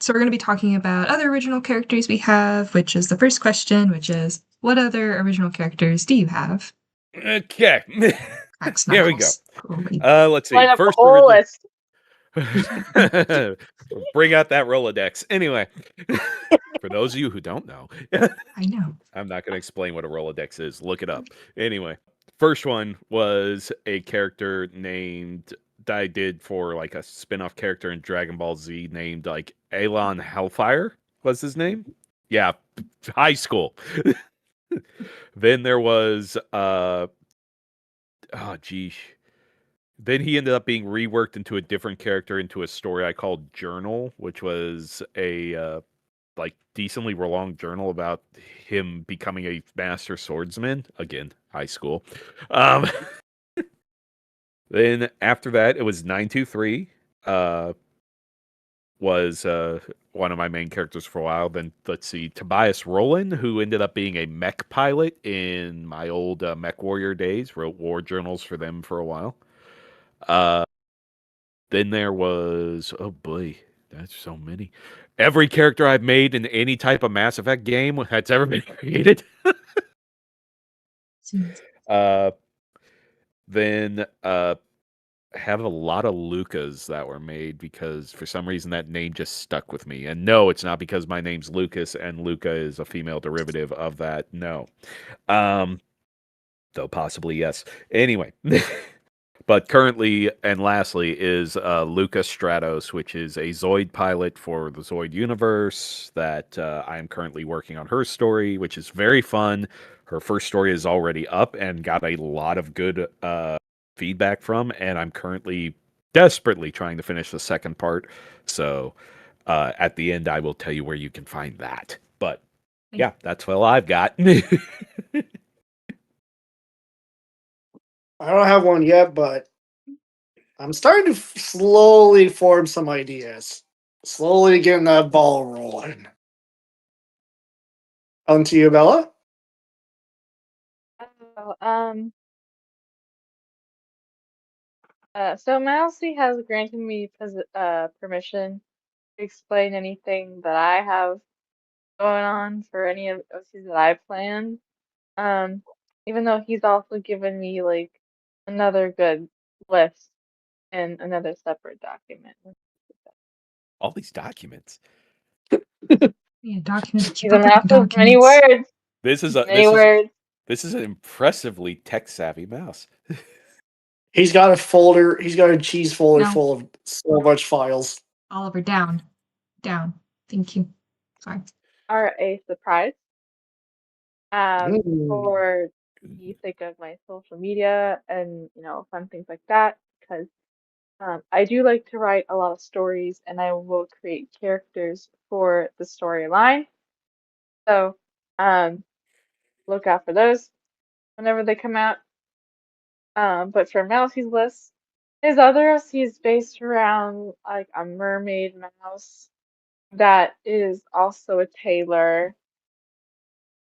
[SPEAKER 1] So we're going to be talking about other original characters we have, which is the first question, which is, what other original characters do you have?
[SPEAKER 2] Okay.
[SPEAKER 1] Axe
[SPEAKER 2] Here we go.
[SPEAKER 1] Knuckles. Great.
[SPEAKER 2] Let's see.
[SPEAKER 4] Line up the
[SPEAKER 2] First
[SPEAKER 4] whole
[SPEAKER 2] original.
[SPEAKER 4] list.
[SPEAKER 2] Bring out that Rolodex. Anyway, for those of you who don't know,
[SPEAKER 1] I know.
[SPEAKER 2] I'm not going to explain what a Rolodex is. Look it up. Anyway, first one was a character named that I did for like a spin-off character in Dragon Ball Z named like Elon Hellfire was his name. Yeah, high school. Then there was oh geez. Then he ended up being reworked into a different character into a story I called Journal, which was a like decently long journal about him becoming a master swordsman. Again, high school. Um, then after that, it was 923. Was one of my main characters for a while. Then let's see, Tobias Rowland, who ended up being a mech pilot in my old Mech Warrior days. Wrote war journals for them for a while. Then there was, oh boy, that's so many. Every character I've made in any type of Mass Effect game that's ever been created. uh, then have a lot of Lucas that were made because for some reason that name just stuck with me. And no, it's not because my name's Lucas and Luca is a female derivative of that. No. Though possibly yes. Anyway. But currently and lastly is Luca Stratos, which is a Zoid pilot for the Zoid universe that I'm currently working on her story, which is very fun. Her first story is already up and got a lot of good feedback from, and I'm currently desperately trying to finish the second part. So at the end, I will tell you where you can find that. But yeah, that's all I've got.
[SPEAKER 3] I don't have one yet, but I'm starting to slowly form some ideas. Slowly getting that ball rolling. On to you, Bella.
[SPEAKER 4] Oh, so Mousy has granted me permission to explain anything that I have going on for any of the OCs that I planned. Um, Even though he's also given me like another good list in another separate document.
[SPEAKER 2] All these documents.
[SPEAKER 1] Yeah, documents. Keep
[SPEAKER 4] He's a
[SPEAKER 1] up with
[SPEAKER 4] mouse
[SPEAKER 1] the
[SPEAKER 4] with many
[SPEAKER 1] documents.
[SPEAKER 4] words.
[SPEAKER 2] This is
[SPEAKER 4] Many words.
[SPEAKER 2] this is an impressively tech savvy mouse.
[SPEAKER 3] He's got a folder. He's got a cheese folder
[SPEAKER 1] No.
[SPEAKER 3] full of so much files.
[SPEAKER 1] Oliver, down. Down. Thank you. Sorry.
[SPEAKER 4] Are a surprise.
[SPEAKER 3] Mm.
[SPEAKER 4] For the sake of my social media and fun things like that, because I do like to write a lot of stories, and I will create characters for the storyline. So look out for those whenever they come out. But for Mousie's list, his other OC is based around like a mermaid mouse that is also a tailor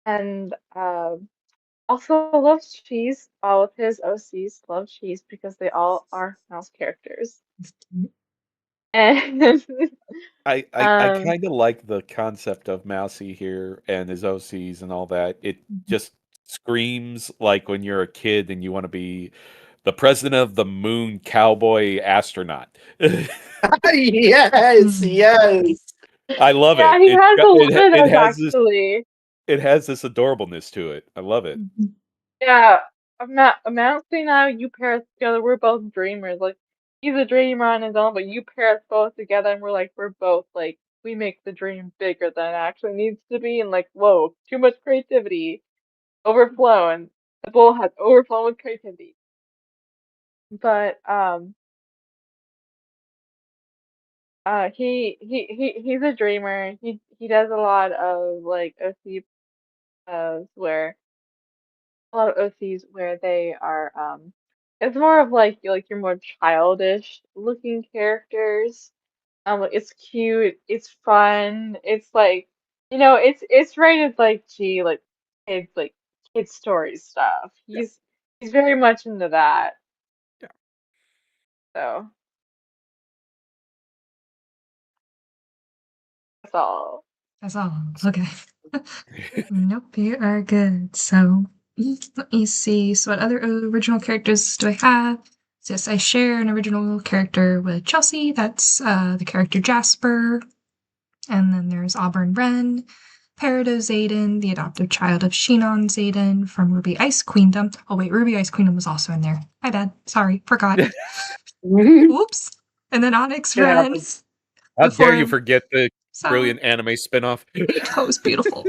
[SPEAKER 4] and also loves cheese. All of his OCs love cheese because they all are mouse characters. And
[SPEAKER 2] I
[SPEAKER 4] um,
[SPEAKER 2] kind of like the concept of Mousy here and his OCs and all that. It just screams like when you're a kid and you want to be the president of the moon cowboy astronaut.
[SPEAKER 3] Yes, yes.
[SPEAKER 2] I love
[SPEAKER 4] yeah,
[SPEAKER 2] it.
[SPEAKER 4] he has a lot of
[SPEAKER 2] It
[SPEAKER 4] those
[SPEAKER 2] has this
[SPEAKER 4] actually.
[SPEAKER 2] adorableness to it. I love it.
[SPEAKER 4] Yeah, Mousy and I, you pair us together, we're both dreamers. Like he's a dreamer on his own, but you pair us both together, and we're both like we make the dream bigger than it actually needs to be, and like whoa, too much creativity, overflow, and the bowl has overflown with creativity. But he's a dreamer. He does a lot of like OC where a lot of OCs where they are it's more of like your more childish looking characters. Like, it's cute, it's fun, it's like it's rated like G like kids story stuff.
[SPEAKER 2] Yeah.
[SPEAKER 4] He's very much into that.
[SPEAKER 2] Yeah.
[SPEAKER 4] So that's all.
[SPEAKER 1] That's all. Okay. Nope, you are good. So Let me see. So, what other original characters do I have? So yes, I share an original character with Chelsea. That's the character Jasper. And then there's Auburn Wren, Peridot Zayden, the adoptive child of Shinon Zayden from Ruby Ice Queendom. Oh, wait, Ruby Ice Queendom was also in there. My bad. Sorry, forgot. Whoops. And then Onyx
[SPEAKER 3] It
[SPEAKER 1] Wren.
[SPEAKER 3] happens.
[SPEAKER 2] How dare you
[SPEAKER 1] Of
[SPEAKER 2] forget the
[SPEAKER 1] Sorry.
[SPEAKER 2] brilliant anime spinoff?
[SPEAKER 1] Oh, it was beautiful.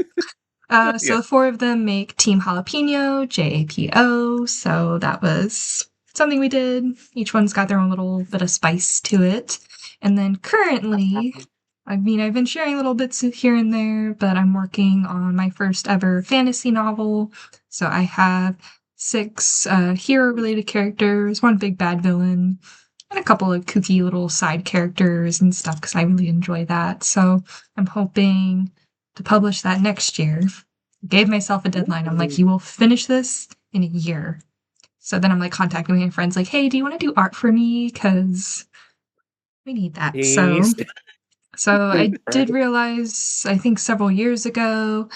[SPEAKER 1] So the four of them make Team Jalapeno, JAPO. So that was something we did. Each one's got their own little bit of spice to it. And then currently, I've been sharing little bits here and there, but I'm working on my first ever fantasy novel. So I have 6 hero-related characters, 1 big bad villain, and a couple of kooky little side characters and stuff because I really enjoy that. So I'm hoping to publish that next year. Gave myself a deadline. I'm like, you will finish this in a year. So then I'm like contacting my friends, like, hey, do you want to do art for me? Because we need that.
[SPEAKER 2] Please.
[SPEAKER 1] So I did realize, I think several years ago,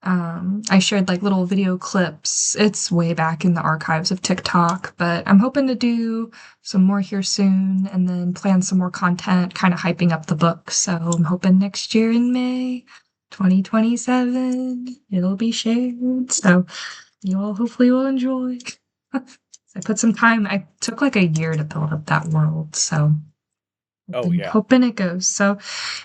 [SPEAKER 1] I shared like little video clips. It's way back in the archives of TikTok, but I'm hoping to do some more here soon and then plan some more content, kind of hyping up the book. So I'm hoping next year in May 2027, it'll be shared. So you all hopefully will enjoy. I put some time, I took like a year to build up that world. So
[SPEAKER 2] Oh yeah.
[SPEAKER 1] hoping it goes. So,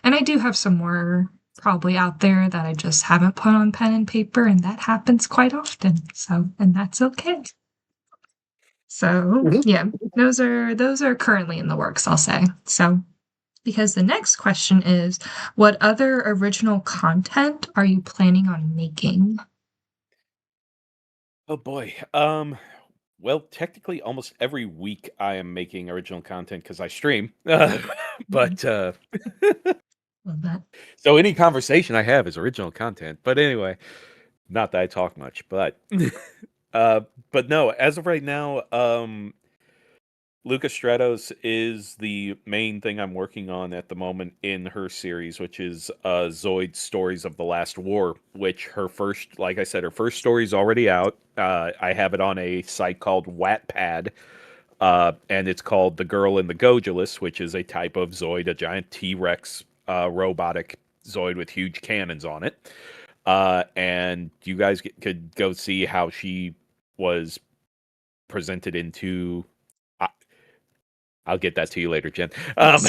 [SPEAKER 1] and I do have some more probably out there that I just haven't put on pen and paper, and that happens quite often. So, and that's okay. So, yeah, those are currently in the works, I'll say. So, because the next question is, what other original content are you planning on making?
[SPEAKER 2] Oh boy. Well, technically, almost every week I am making original content because I stream. But
[SPEAKER 1] Love that.
[SPEAKER 2] so any conversation I have is original content. But anyway, not that I talk much, but uh, but no, as of right now, Lucas Stratos is the main thing I'm working on at the moment in her series, which is Zoid Stories of the Last War, which her first, like I said, her first story is already out. I have it on a site called Wattpad, and it's called The Girl in the Gojulus, which is a type of Zoid, a giant T-Rex robotic Zoid with huge cannons on it. And you guys could go see how she was presented into. I'll get that to you later, Jen.
[SPEAKER 1] Yes.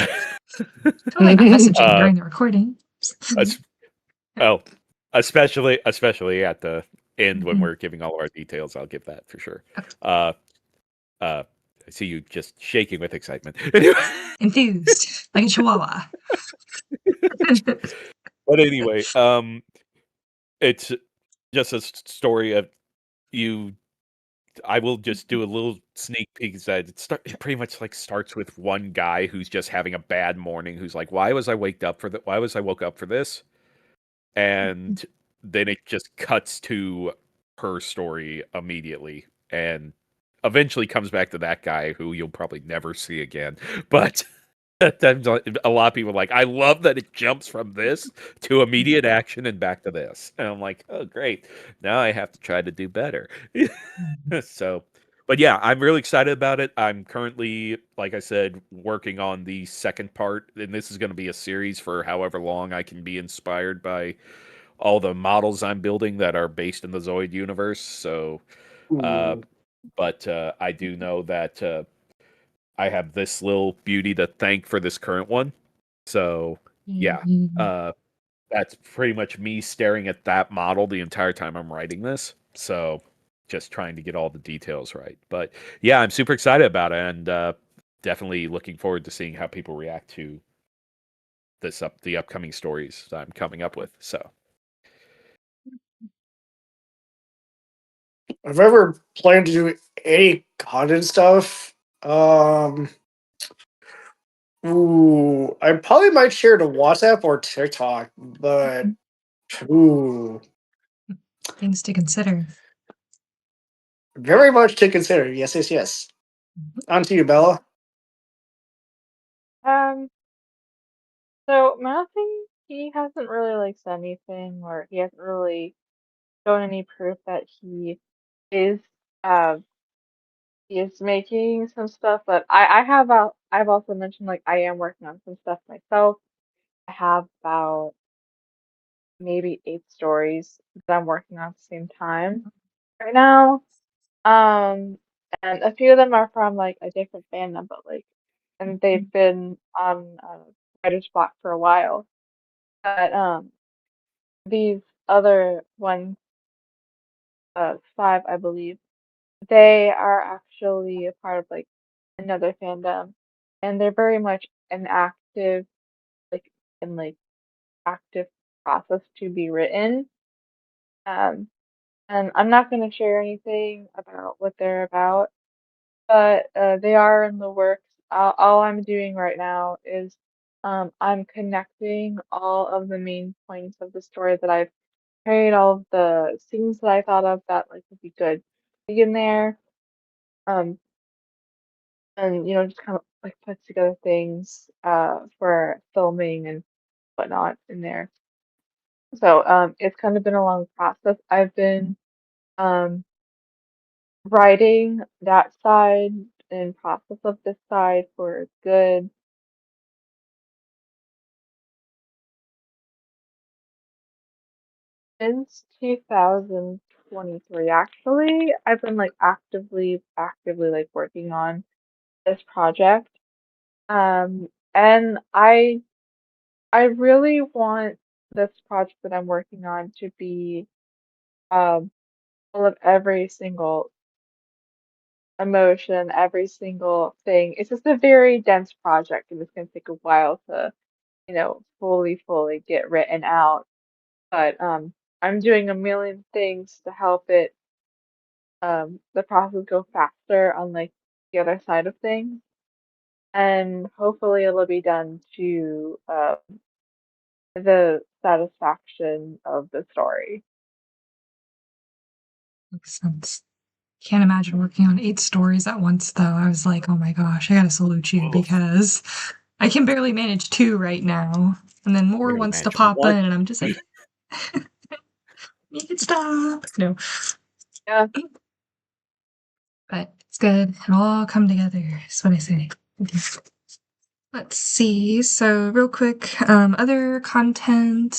[SPEAKER 1] Totally not messaging
[SPEAKER 2] Uh,
[SPEAKER 1] during the recording.
[SPEAKER 2] es- oh, especially at the end when
[SPEAKER 1] Mhm.
[SPEAKER 2] we're giving all our details, I'll give that for sure.
[SPEAKER 1] Okay.
[SPEAKER 2] Uh, I see you just shaking with excitement.
[SPEAKER 1] Enthused, like a chihuahua.
[SPEAKER 2] But anyway, it's just a story of you. I will just do a little sneak peek. That it pretty much like starts with one guy who's just having a bad morning. Who's like, "Why was I waked up for that? Why was I woke up for this?" And then it just cuts to her story immediately, and eventually comes back to that guy who you'll probably never see again. But a lot of people are like, I love that it jumps from this to immediate action and back to this. And I'm like, oh, great. Now I have to try to do better. So, but yeah, I'm really excited about it. I'm currently, like I said, working on the second part. And this is going to be a series for however long I can be inspired by all the models I'm building that are based in the Zoid universe. So, but I do know that I have this little beauty to thank for this current one. So yeah, that's pretty much me staring at that model the entire time I'm writing this. So just trying to get all the details right. But yeah, I'm super excited about it, and definitely looking forward to seeing how people react to the upcoming stories that I'm coming up with. So
[SPEAKER 3] I've ever planned to do any content stuff. Um, I probably might share to WhatsApp or TikTok, but ooh,
[SPEAKER 1] Things to consider.
[SPEAKER 3] very much to consider. Yes, yes, yes. On to you, Bella.
[SPEAKER 4] Um, so Matthew, he hasn't really like said anything, or he hasn't really shown any proof that he is uh is making some stuff, but I've also mentioned like I am working on some stuff myself. I have about maybe 8 stories that I'm working on at the same time right now. Um, and a few of them are from like a different fandom, but like, and they've been on writer's block for a while. But these other ones, 5, I believe, they are actually a part of like another fandom, and they're very much an active, like, in like active process to be written. Um, and I'm not going to share anything about what they're about, but they are in the works. All I'm doing right now is I'm connecting all of the main points of the story that I've carried, all of the scenes that I thought of that like would be good to be in there. Um, and just kind of like put together things for filming and whatnot in there. So it's kind of been a long process. I've been um writing that side and process of this side for a good since 2023 actually. I've been like actively like working on this project. And I really want this project that I'm working on to be um full of every single emotion, every single thing. It's just a very dense project and it's gonna take a while to, fully get written out. But I'm doing a million things to help it the process go faster on like the other side of things. And hopefully it'll be done to the satisfaction of the story.
[SPEAKER 1] Makes sense. Can't imagine working on 8 stories at once, though. I was like, oh my gosh, I gotta salute you
[SPEAKER 2] Oof.
[SPEAKER 1] because I can barely manage 2 right now. And then more
[SPEAKER 2] Barely
[SPEAKER 1] wants to
[SPEAKER 2] manage
[SPEAKER 1] pop
[SPEAKER 2] what?
[SPEAKER 1] in, and I'm just like, make it stop. No,
[SPEAKER 4] Yeah.
[SPEAKER 1] but it's good. It'll all come together, is what I say. Let's see. So, real quick, other content.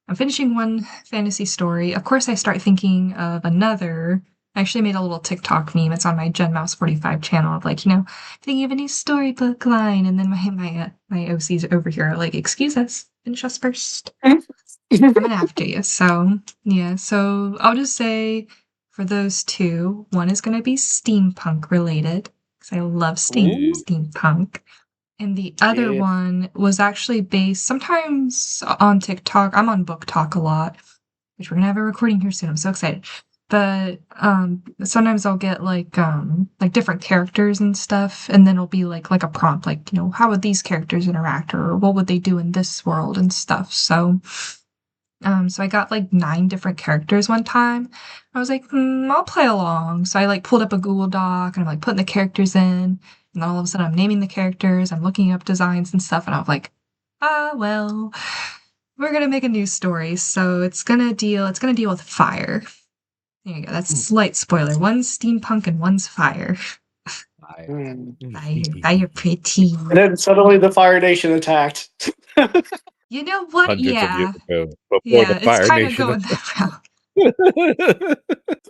[SPEAKER 1] I'm finishing one fantasy story. Of course, I start thinking of another. I actually made a little TikTok meme. It's on my GenMouse45 channel of like, thinking of a new storybook line. And then my OCs over here are like, excuse us, finish us first. Coming after you. So, yeah. So, I'll just say for those two, one is going to be steampunk related because I love
[SPEAKER 2] Ooh.
[SPEAKER 1] steampunk. And the other
[SPEAKER 3] Yeah.
[SPEAKER 1] one was actually based sometimes on TikTok. I'm on Book Talk a lot, which we're gonna have a recording here soon. I'm so excited. But sometimes I'll get like different characters and stuff, and then it'll be like a prompt, like, how would these characters interact or what would they do in this world and stuff. So I got like 9 different characters one time. I was like, I'll play along. So I like pulled up a Google Doc and I'm like putting the characters in. And then all of a sudden I'm naming the characters, I'm looking up designs and stuff, and I'm like, well, we're gonna make a new story. So it's gonna deal with fire. There you go. That's a slight spoiler. One's steampunk and one's fire.
[SPEAKER 3] Hmm.
[SPEAKER 1] Fire pretty.
[SPEAKER 3] And then suddenly the Fire Nation attacked.
[SPEAKER 1] You know what?
[SPEAKER 2] Hundreds of years
[SPEAKER 1] Yeah.
[SPEAKER 2] ago, before the
[SPEAKER 1] Yeah, it's
[SPEAKER 2] Fire
[SPEAKER 1] kind of
[SPEAKER 2] Nation
[SPEAKER 1] going that route.
[SPEAKER 2] attacked.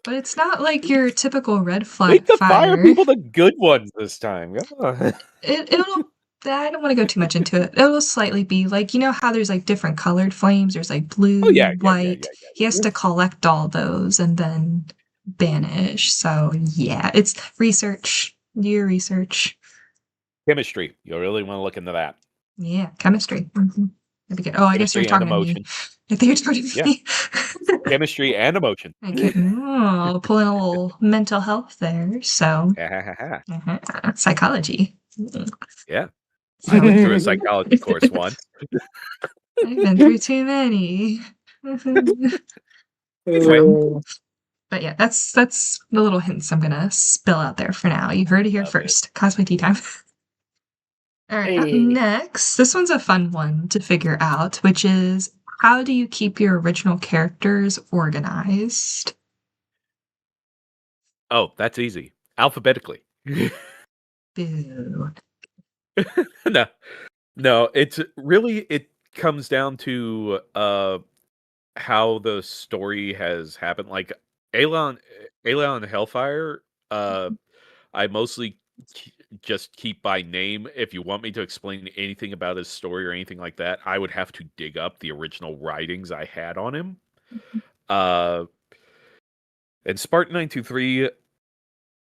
[SPEAKER 1] But it's not like your typical red
[SPEAKER 2] Make
[SPEAKER 1] flag
[SPEAKER 2] the fire
[SPEAKER 1] fire.
[SPEAKER 2] people the good ones this time. Come on.
[SPEAKER 1] It'll. I don't want to go too much into it. It'll slightly be like, how there's like different colored flames. There's like blue,
[SPEAKER 2] Oh yeah,
[SPEAKER 1] white. He has
[SPEAKER 3] yeah.
[SPEAKER 1] to collect all those and then banish. So yeah, it's research. Your research.
[SPEAKER 2] Chemistry. You'll really want to look into that.
[SPEAKER 1] Yeah, chemistry. Mm-hmm. That'd be good. Oh, I guess you're
[SPEAKER 2] Chemistry and
[SPEAKER 1] talking to me.
[SPEAKER 2] emotion.
[SPEAKER 1] I think you're talking to
[SPEAKER 2] Yeah.
[SPEAKER 1] me.
[SPEAKER 2] Chemistry and emotion.
[SPEAKER 1] Okay. Oh, pulling a little mental health there. So, psychology.
[SPEAKER 2] Yeah.
[SPEAKER 1] So,
[SPEAKER 2] I went through a psychology course once.
[SPEAKER 1] I've been through too many.
[SPEAKER 3] Oh.
[SPEAKER 1] But yeah, that's the little hints I'm gonna spill out there for now. You heard it here
[SPEAKER 2] Love it.
[SPEAKER 1] first. Cosplay Tea Time. All right, up
[SPEAKER 3] Hey.
[SPEAKER 1] next, this one's a fun one to figure out, which is how do you keep your original characters organized?
[SPEAKER 2] Oh, that's easy. Alphabetically.
[SPEAKER 1] Boo.
[SPEAKER 2] No, no, it's really it comes down to how the story has happened. Like Aeon, Aeon and Hellfire, I mostly just keep by name. If you want me to explain anything about his story or anything like that, I would have to dig up the original writings I had on him. Uh, and Spartan 923,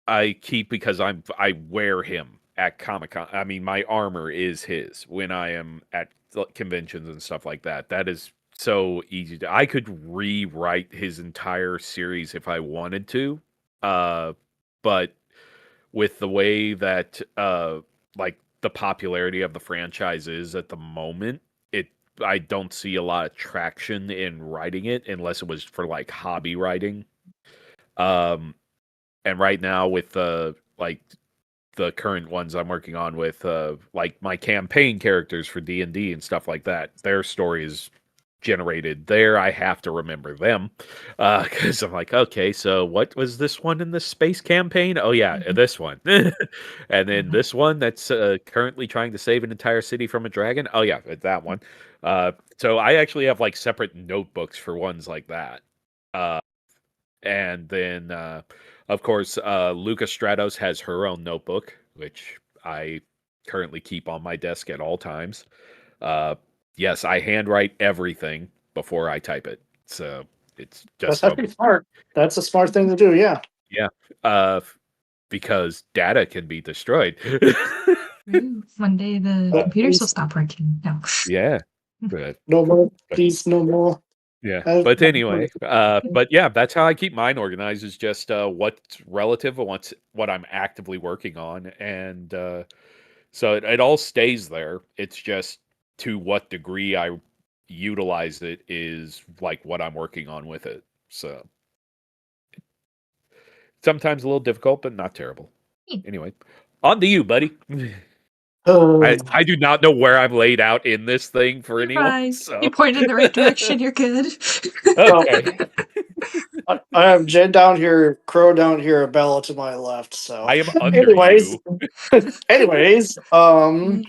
[SPEAKER 2] I keep because I wear him at Comic Con. I mean, my armor is his when I am at conventions and stuff like that. That is so easy to. I could rewrite his entire series if I wanted to, but with the way that like the popularity of the franchise is at the moment, it I don't see a lot of traction in writing it unless it was for like hobby writing. Um, and right now with the like the current ones I'm working on with like my campaign characters for D&D and stuff like that, their story is generated there. I have to remember them because I'm like, okay, so what was this one in the space campaign? Oh yeah, this one. And then this one that's currently trying to save an entire city from a dragon. Oh yeah, that one. So I actually have like separate notebooks for ones like that. And then, of course, Luca Stratos has her own notebook, which I currently keep on my desk at all times. Uh, yes, I handwrite everything before I type it. So it's
[SPEAKER 3] That's
[SPEAKER 2] just
[SPEAKER 3] actually smart. That's a smart thing to do. Yeah.
[SPEAKER 2] yeah, because data can be destroyed.
[SPEAKER 1] Ooh, one day the computers will
[SPEAKER 3] Peace,
[SPEAKER 1] stop working. No.
[SPEAKER 2] Yeah, but
[SPEAKER 3] no more peace, no more.
[SPEAKER 2] yeah,
[SPEAKER 3] That's
[SPEAKER 2] but anyway, but yeah, that's how I keep mine organized is just what's relative and what I'm actively working on, and so it all stays there. It's just to what degree I utilize it is like what I'm working on with it. So sometimes a little difficult, but not terrible. Anyway, on to you, buddy. I do not know where I'm laid out in this thing for
[SPEAKER 1] You're
[SPEAKER 2] anyone.
[SPEAKER 1] fine.
[SPEAKER 2] So
[SPEAKER 1] You're pointing in the right direction. You're good.
[SPEAKER 2] okay,
[SPEAKER 3] I have Jen down here, Crow down here, Bella to my left. So,
[SPEAKER 2] I am under
[SPEAKER 3] anyways,
[SPEAKER 2] you.
[SPEAKER 3] anyways,
[SPEAKER 1] Mm.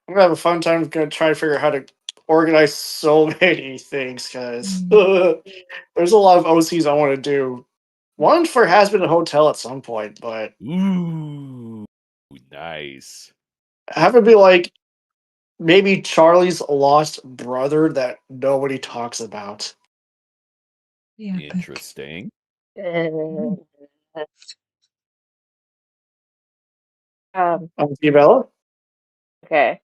[SPEAKER 3] I'm gonna have a fun time. Gonna try to figure out how to organize so many things because there's a lot of OCs I want to do. One for has been a hotel at some point, but
[SPEAKER 2] Ooh, nice.
[SPEAKER 3] have it be like maybe Charlie's lost brother that nobody talks about.
[SPEAKER 1] Yeah, epic.
[SPEAKER 2] Interesting.
[SPEAKER 1] Mm.
[SPEAKER 4] Um,
[SPEAKER 3] Bella?
[SPEAKER 4] okay.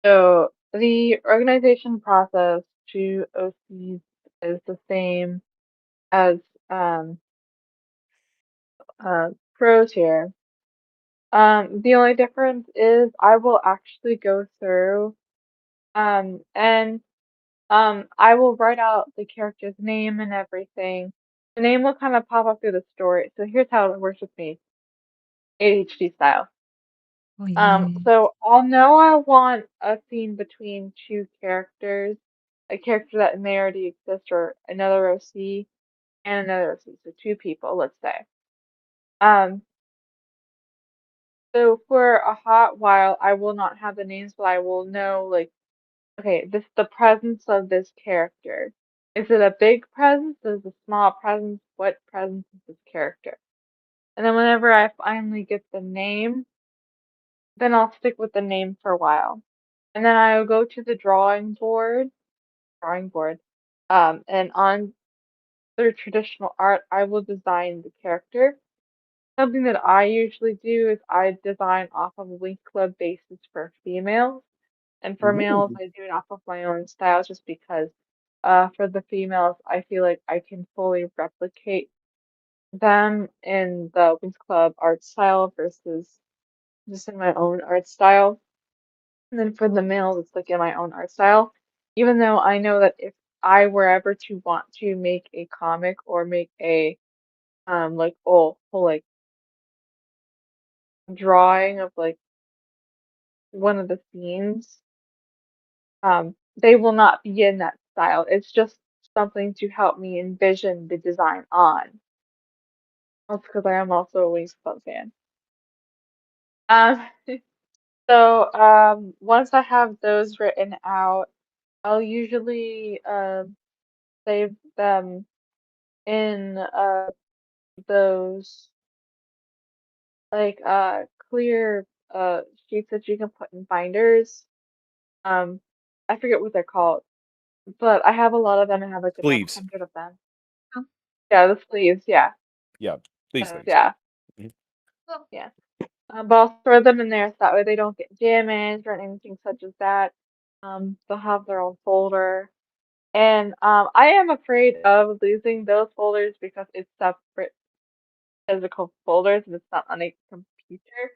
[SPEAKER 4] So the organization process to OCs is the same as um, pros here. The only difference is I will actually go through and I will write out the character's name and everything. The name will kind of pop up through the story. So here's how it works with me, ADHD style.
[SPEAKER 1] Oh, yeah.
[SPEAKER 4] So I'll know I want a scene between two characters, a character that may already exist or another OC and another OC, so two people, let's say. Um, so for a hot while, I will not have the names, but I will know like, okay, this the presence of this character. Is it a big presence? Is it a small presence? What presence is this character? And then whenever I finally get the name, then I'll stick with the name for a while. And then I'll go to the drawing board, and on their traditional art, I will design the character. Something that I usually do is I design off of a Wink Club basis for females, and for males,
[SPEAKER 3] Ooh.
[SPEAKER 4] I do it off of my own style just because, for the females, I feel like I can fully replicate them in the Wink Club art style versus just in my own art style. And then for the males, it's like in my own art style. Even though I know that if I were ever to want to make a comic or make a like whole like drawing of like one of the scenes, they will not be in that style. It's just something to help me envision the design on. That's because I am also a Wings Club fan. Um, so once I have those written out, I'll usually save them in those like clear sheets that you can put in binders. Um, I forget what they're called, but I have a lot of them. I have like about
[SPEAKER 2] Sleeves.
[SPEAKER 4] 100 of them.
[SPEAKER 1] Oh,
[SPEAKER 4] Yeah, the sleeves. Yeah,
[SPEAKER 2] Yeah, these things.
[SPEAKER 4] yeah,
[SPEAKER 2] Mhm.
[SPEAKER 1] well,
[SPEAKER 4] yeah. But I'll throw them in there so that way they don't get damaged or anything such as that. They'll have their own folder. And I am afraid of losing those folders because it's separate physical folders and it's not on a computer.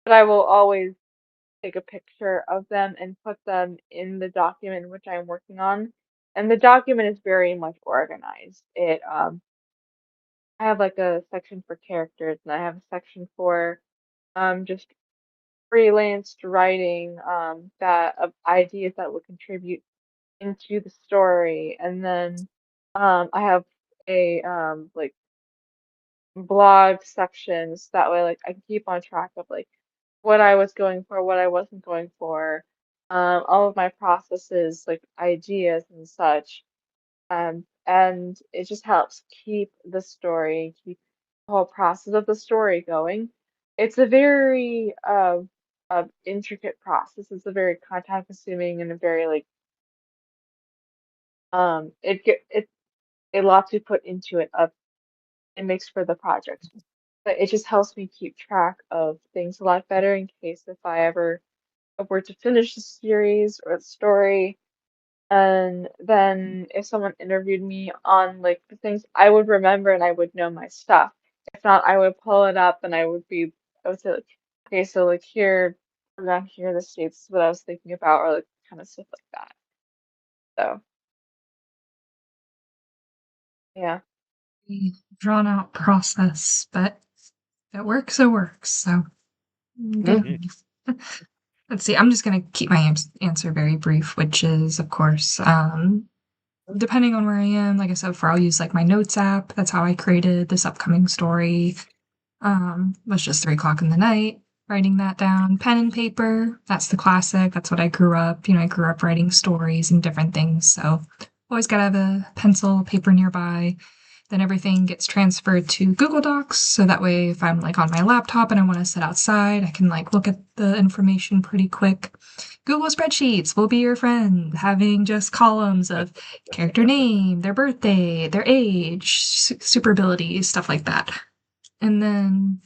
[SPEAKER 4] But I will always take a picture of them and put them in the document which I'm working on. And the document is very much organized. I have like a section for characters and I have a section for just freelanced writing that of ideas that would contribute into the story. And then I have a like blog sections that way like I can keep on track of like what I was going for, what I wasn't going for, all of my processes, like ideas and such. And it just helps keep the story, keep the whole process of the story going. It's a very intricate process. It's a very time consuming and a very like it's a lot to put into it. It makes for the project, but it just helps me keep track of things a lot better in case if I ever were to finish the series or the story. And then if someone interviewed me on like the things I would remember and I would know my stuff. If not, I would pull it up and I would say like, okay, so like here around here the states is what I was thinking about or like kind of stuff like that. So yeah.
[SPEAKER 1] drawn out process, but if it works, it works. So good. Let's see. I'm just going to keep my answer very brief, which is, of course, depending on where I am, like I said before, I'll use like my notes app. That's how I created this upcoming story. Was just 3 o'clock in the night, writing that down. Pen and paper. That's the classic. That's what I grew up. I grew up writing stories and different things. So always gotta have a pencil, paper nearby. Then everything gets transferred to Google Docs. So that way, if I'm like on my laptop and I want to sit outside, I can like look at the information pretty quick. Google Spreadsheets will be your friend, having just columns of character name, their birthday, their age, super abilities, stuff like that. And then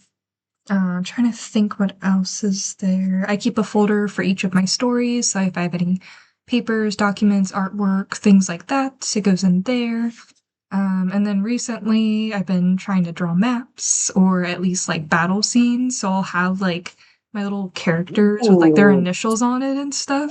[SPEAKER 1] I'm trying to think what else is there. I keep a folder for each of my stories. So if I have any papers, documents, artwork, things like that, it goes in there. And then recently I've been trying to draw maps or at least like battle scenes. So I'll have like my little characters with like their
[SPEAKER 3] Ooh,
[SPEAKER 1] initials on it and stuff.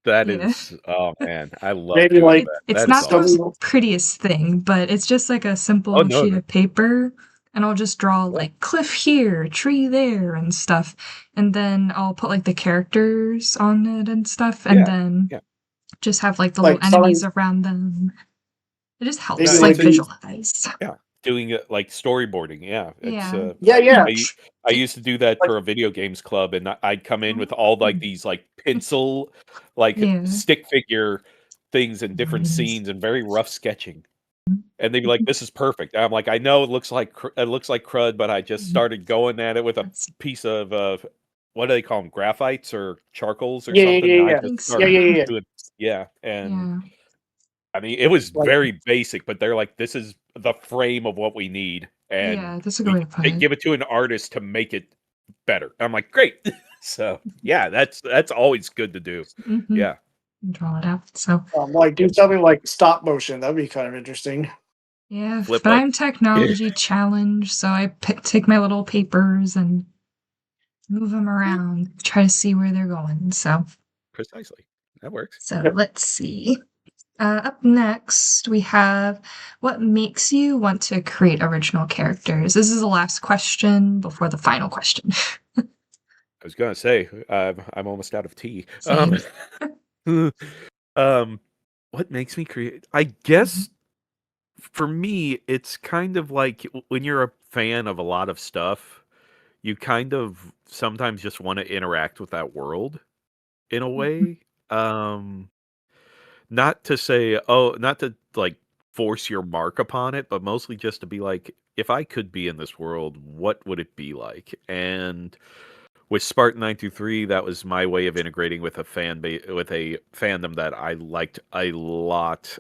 [SPEAKER 2] That
[SPEAKER 1] Yeah.
[SPEAKER 2] is, oh man, I love
[SPEAKER 3] maybe
[SPEAKER 2] doing
[SPEAKER 3] like
[SPEAKER 2] that.
[SPEAKER 1] It's
[SPEAKER 2] That is
[SPEAKER 1] not the most
[SPEAKER 2] awesome.
[SPEAKER 3] something.
[SPEAKER 1] prettiest thing, but it's just like a
[SPEAKER 2] Oh
[SPEAKER 1] simple
[SPEAKER 2] no,
[SPEAKER 1] sheet
[SPEAKER 2] no.
[SPEAKER 1] of paper, and I'll just draw
[SPEAKER 2] Yeah.
[SPEAKER 1] like cliff here, tree there, and stuff. And then I'll put like the characters on it and stuff, and
[SPEAKER 2] Yeah,
[SPEAKER 1] then
[SPEAKER 2] yeah.
[SPEAKER 1] just have like the little
[SPEAKER 3] Like something
[SPEAKER 1] enemies around them. It just
[SPEAKER 2] No,
[SPEAKER 1] helps
[SPEAKER 3] maybe
[SPEAKER 1] like
[SPEAKER 3] like the
[SPEAKER 1] visualize.
[SPEAKER 2] yeah, doing it like storyboarding. Yeah, it's
[SPEAKER 1] Yeah.
[SPEAKER 3] yeah.
[SPEAKER 2] I used to do that
[SPEAKER 3] Like
[SPEAKER 2] for a video games club, and I'd come in with all like these like pencil, like
[SPEAKER 1] Yeah.
[SPEAKER 2] stick figure things and different
[SPEAKER 1] Nice.
[SPEAKER 2] scenes and very rough sketching. And they'd be like, "This is perfect." I'm like, "I know it looks like crud, but I just started going at it with a
[SPEAKER 1] That's,
[SPEAKER 2] piece of what do they call them, graphites or charcoals or
[SPEAKER 3] yeah, yeah,
[SPEAKER 2] something." And
[SPEAKER 3] yeah,
[SPEAKER 2] I
[SPEAKER 3] yeah,
[SPEAKER 1] I
[SPEAKER 2] just
[SPEAKER 1] think so.
[SPEAKER 3] yeah,
[SPEAKER 2] started
[SPEAKER 3] yeah, yeah, yeah.
[SPEAKER 2] doing, yeah, and
[SPEAKER 1] Yeah.
[SPEAKER 2] I mean, it was
[SPEAKER 3] Like
[SPEAKER 2] very basic, but they're like, "This is the frame of what we need, and
[SPEAKER 1] Yeah, that's a good way to put
[SPEAKER 2] they
[SPEAKER 1] it.
[SPEAKER 2] give it to an artist to make it better." I'm like, "Great!" So yeah, that's always good to do.
[SPEAKER 1] Mm-hmm.
[SPEAKER 2] Yeah,
[SPEAKER 1] Draw it out. So
[SPEAKER 3] like do
[SPEAKER 2] yep.
[SPEAKER 3] something like stop motion. That'd be kind of interesting.
[SPEAKER 1] yeah,
[SPEAKER 2] Flip
[SPEAKER 1] but
[SPEAKER 2] art.
[SPEAKER 1] I'm technology challenged, so I take my little papers and move them around, try to see where they're going.
[SPEAKER 2] Precisely, that works.
[SPEAKER 1] So let's see. Up next, we have what makes you want to create original characters? This is the last question before the final question.
[SPEAKER 2] I was gonna say, I'm almost out of tea.
[SPEAKER 1] Same.
[SPEAKER 2] Um, what makes me create? I guess for me, it's kind of like when you're a fan of a lot of stuff, you kind of sometimes just want to interact with that world in a
[SPEAKER 1] Mhm.
[SPEAKER 2] way. Um, Not to say, oh, not to like force your mark upon it, but mostly just to be like, if I could be in this world, what would it be like? And with Spartan 923, that was my way of integrating with a with a fandom that I liked a lot.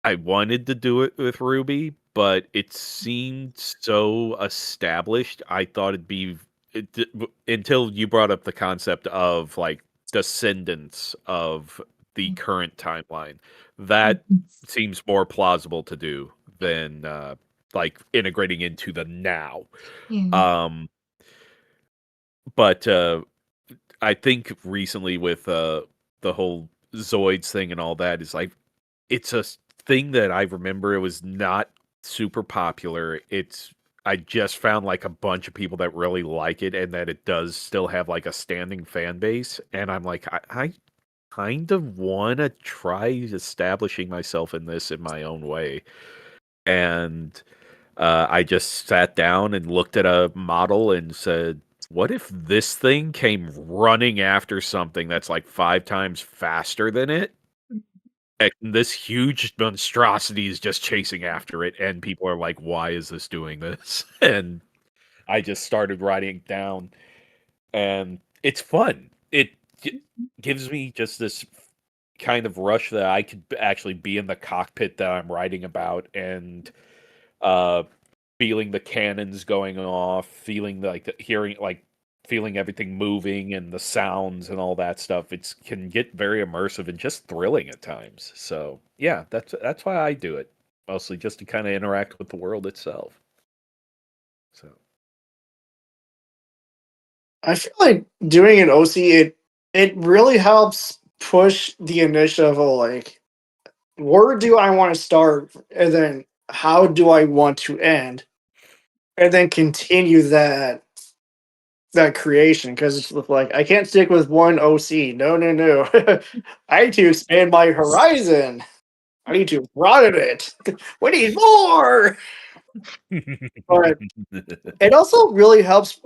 [SPEAKER 2] I wanted to do it with Ruby, but it seemed so established. I thought it'd be until you brought up the concept of like descendants of the current timeline. That
[SPEAKER 1] Mhm.
[SPEAKER 2] seems more plausible to do than like integrating into the now.
[SPEAKER 1] Yeah.
[SPEAKER 2] Um, but I think recently with the whole Zoids thing and all that is like it's a thing that I remember it was not super popular. I just found like a bunch of people that really like it and that it does still have like a standing fan base. And I'm like, I kind of want to try establishing myself in this in my own way. And I just sat down and looked at a model and said, what if this thing came running after something that's like 5 times faster than it? And this huge monstrosity is just chasing after it, and people are like, "Why is this doing this?" And I just started writing it down, and it's fun. It gives me just this kind of rush that I could actually be in the cockpit that I'm writing about, and uh, feeling the cannons going off, feeling like hearing like feeling everything moving and the sounds and all that stuff. It can get very immersive and just thrilling at times. So yeah, that's why I do it mostly just to kind of interact with the world itself. So
[SPEAKER 3] I feel like doing an OC it really helps push the initiative of like where do I want to start and then how do I want to end and then continue that creation because it's like I can't stick with one OC. No, no, no. I need to expand my horizon. I need to broaden it. We need more. But it also really helps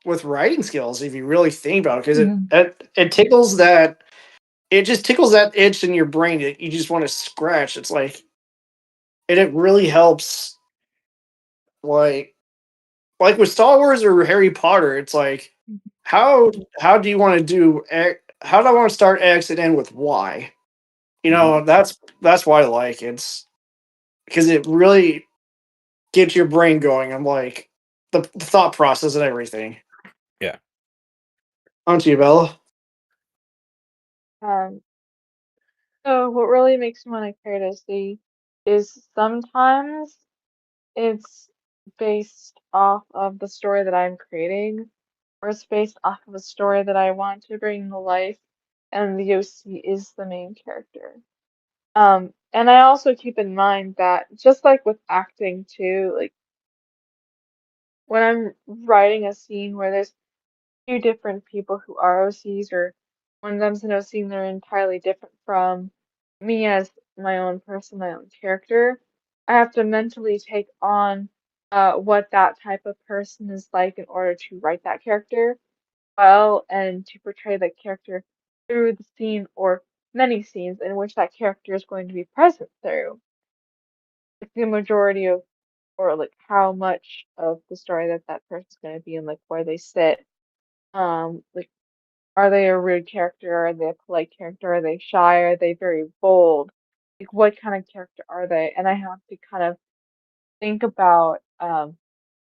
[SPEAKER 3] with writing skills if you really think about it because
[SPEAKER 1] Yeah.
[SPEAKER 3] it tickles that it just tickles that itch in your brain that you just want to scratch. It's like and it really helps like with Star Wars or Harry Potter, it's like how how do you want to do how do I want to start X and end with Y? You
[SPEAKER 2] Mhm.
[SPEAKER 3] know, that's why I like it. It's because it really gets your brain going. I'm like the thought process and everything.
[SPEAKER 2] Yeah.
[SPEAKER 3] On to you, Bella.
[SPEAKER 4] Um, so what really makes me want to create a C is sometimes it's based off of the story that I'm creating, or it's based off of a story that I want to bring to life, and the OC is the main character. And I also keep in mind that just like with acting too, like when I'm writing a scene where there's two different people who are OCs, or one of them's an OC and they're entirely different from me as my own person, my own character, I have to mentally take on what that type of person is like in order to write that character well and to portray that character through the scene or many scenes in which that character is going to be present through. Like the majority of, or like how much of the story that that person's going to be in, like where they sit. Like, are they a rude character? Are they a polite character? Are they shy? Are they very bold? Like, what kind of character are they? And I have to kind of think about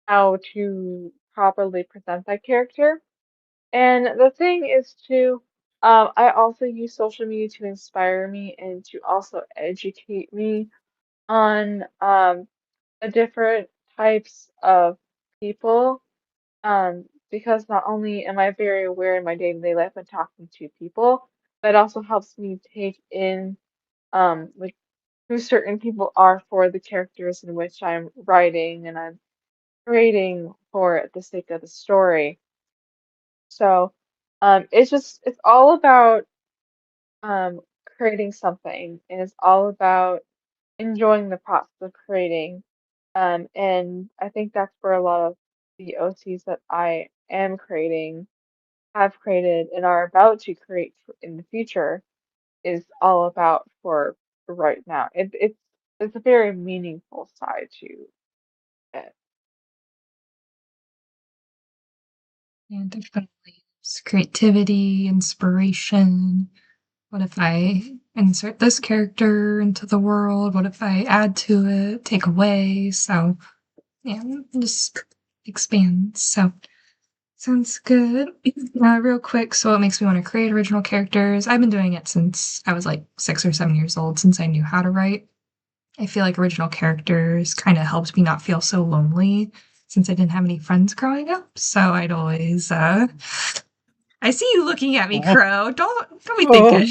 [SPEAKER 4] how to properly present that character. And the thing is to, I also use social media to inspire me and to also educate me on the different types of people. Because not only am I very aware in my day-to-day life when talking to people, but it also helps me take in like who certain people are for the characters in which I'm writing and I'm creating for the sake of the story. So it's all about um creating something, and it's all about enjoying the process of creating. And I think that's where a lot of the OCs that I am creating, have created, and are about to create in the future is all about for right now. It's a very meaningful side to it.
[SPEAKER 1] Yeah, definitely. It's creativity, inspiration. What if I insert this character into the world? What if I add to it, take away? So, yeah, just expands. So, sounds good. Real quick, so what makes me want to create original characters? I've been doing it since I was like 6 or 7 years old, since I knew how to write. I feel like original characters kind of helped me not feel so lonely since I didn't have any friends growing up. So I'd always I see you looking at me, Crow. Don't be thinking,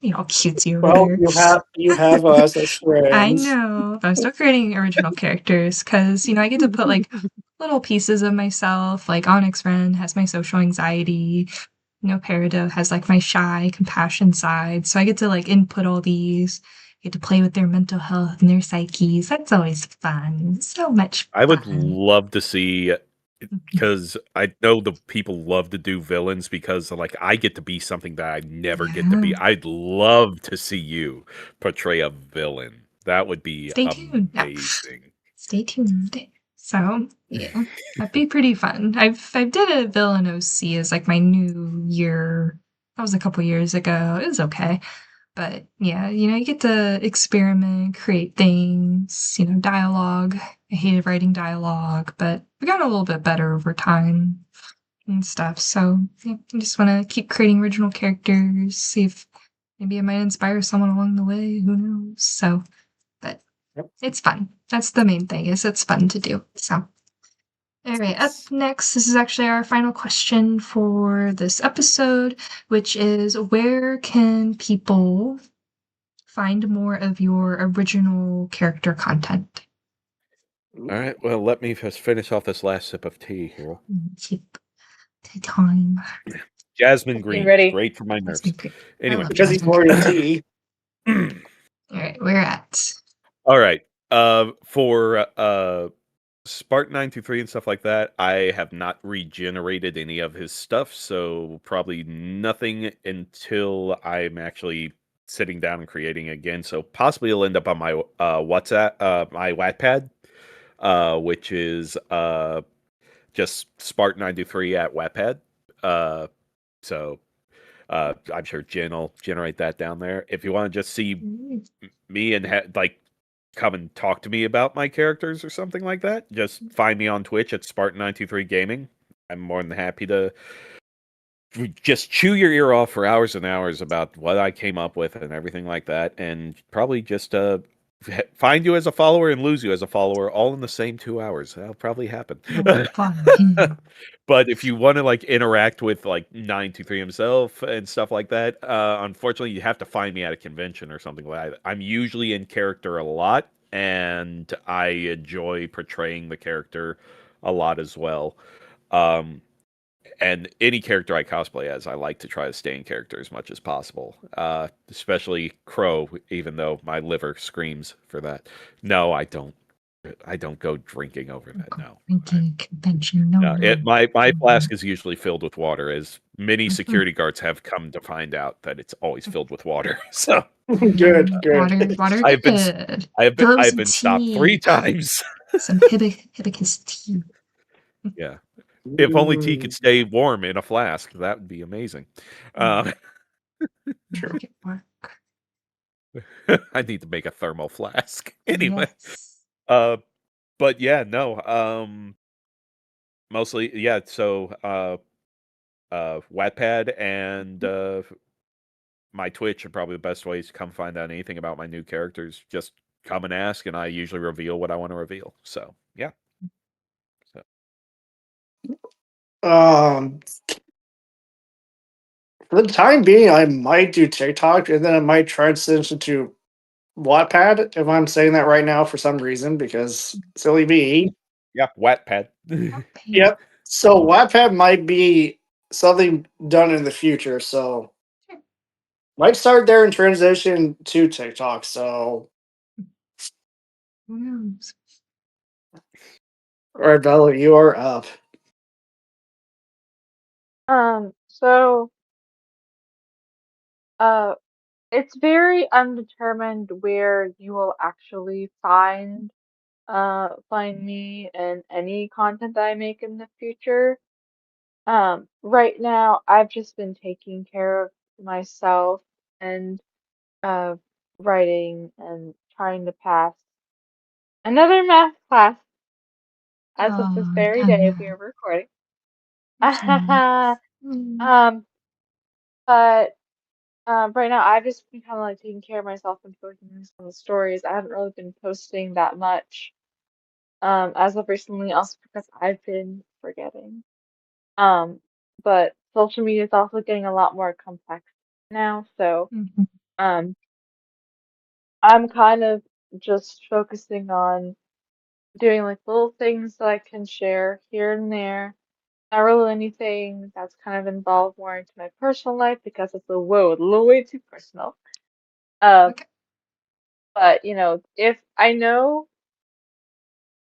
[SPEAKER 1] cutesy over
[SPEAKER 3] Well,
[SPEAKER 1] there.
[SPEAKER 3] you have us as
[SPEAKER 1] I
[SPEAKER 3] friends.
[SPEAKER 1] know, but I'm still creating original characters because I get to put like little pieces of myself. Like Onyx Ren has my social anxiety. Peridot has like my shy, compassion side. So I get to like input all these. Get to play with their mental health and their psyches. That's always fun. So much
[SPEAKER 2] I would
[SPEAKER 1] fun.
[SPEAKER 2] love to see, because I know the people love to do villains because like I get to be something that I never get to be.
[SPEAKER 1] Yeah.
[SPEAKER 2] I'd love to see you portray a villain. That would be
[SPEAKER 1] Stay tuned. Yeah.
[SPEAKER 2] amazing.
[SPEAKER 1] Stay tuned. So yeah, that'd be pretty fun. I've did a villain OC as like my new year. That was a couple years ago. It was okay. But yeah, you get to experiment, create things, dialogue. I hated writing dialogue, but we got a little bit better over time and stuff. So yeah, I just want to keep creating original characters, see if maybe I might inspire someone along the way. Who knows? So, but
[SPEAKER 3] Yep.
[SPEAKER 1] it's fun. That's the main thing, is it's fun to do. So, all right, up next, this is actually our final question for this episode, which is where can people find more of your original character content?
[SPEAKER 2] All right, well, let me just finish off this last sip of tea here.
[SPEAKER 1] Keep the time.
[SPEAKER 2] Jasmine
[SPEAKER 4] You
[SPEAKER 2] green,
[SPEAKER 4] ready?
[SPEAKER 2] great for my nerves. Anyway,
[SPEAKER 3] Because he's more your tea.
[SPEAKER 1] All right, we're at.
[SPEAKER 2] all right. For Spartan 923 and stuff like that, I have not regenerated any of his stuff, so probably nothing until I'm actually sitting down and creating again. So possibly it'll end up on my WhatsApp, my Wattpad, which is just Spartan 923 at Wattpad. So I'm sure Jen will generate that down there. If you want to just see me and come and talk to me about my characters or something like that, just find me on Twitch at Spartan923 Gaming. I'm more than happy to just chew your ear off for hours and hours about what I came up with and everything like that, and probably just find you as a follower and lose you as a follower all in the same 2 hours. That'll probably happen. But if you want to interact with 923 himself and stuff like that, unfortunately you have to find me at a convention or something like that. I'm usually in character a lot, and I enjoy portraying the character a lot as well. And any character I cosplay as, I like to try to stay in character as much as possible. Especially Crow, even though my liver screams for that. No, I don't. I don't go drinking over that. No.
[SPEAKER 1] Drinking convention. No.
[SPEAKER 2] My flask is usually filled with water, as many security guards have come to find out that it's always filled with water. So
[SPEAKER 3] Good.
[SPEAKER 1] Water.
[SPEAKER 2] I've
[SPEAKER 1] good.
[SPEAKER 2] been stopped 3 times.
[SPEAKER 1] Some hibiscus tea.
[SPEAKER 2] Yeah. If only tea could stay warm in a flask, that would be amazing.
[SPEAKER 3] True.
[SPEAKER 2] I need to make a thermal flask. Anyway.
[SPEAKER 1] Yes.
[SPEAKER 2] But yeah, no. Mostly, yeah, so Wattpad and my Twitch are probably the best ways to come find out anything about my new characters. Just come and ask, and I usually reveal what I want to reveal. So yeah.
[SPEAKER 3] For the time being, I might do TikTok, and then I might transition to Wattpad, if I'm saying that right now for some reason, because silly me.
[SPEAKER 2] Yeah, Wattpad.
[SPEAKER 3] Yep. So Wattpad might be something done in the future. So Might start there and transition to TikTok. So,
[SPEAKER 1] Who knows?
[SPEAKER 3] all right, Bella, you are up.
[SPEAKER 4] So, uh, it's very undetermined where you will actually find me and any content that I make in the future. Right now, I've just been taking care of myself and uh, writing and trying to pass another math class as of this
[SPEAKER 1] Oh,
[SPEAKER 4] very day we
[SPEAKER 1] Hannah.
[SPEAKER 4] are recording.
[SPEAKER 1] I'm sorry. Mm,
[SPEAKER 4] Um, but right now, I've just been kind of like taking care of myself and focusing on the stories. I haven't really been posting that much as of recently, also because I've been forgetting. Um, but social media is also getting a lot more complex now, so
[SPEAKER 1] mhm,
[SPEAKER 4] um, I'm kind of just focusing on doing like little things that I can share here and there. Not really anything that's kind of involved more into my personal life because it's a little way too personal. Uh,
[SPEAKER 1] okay.
[SPEAKER 4] but if I know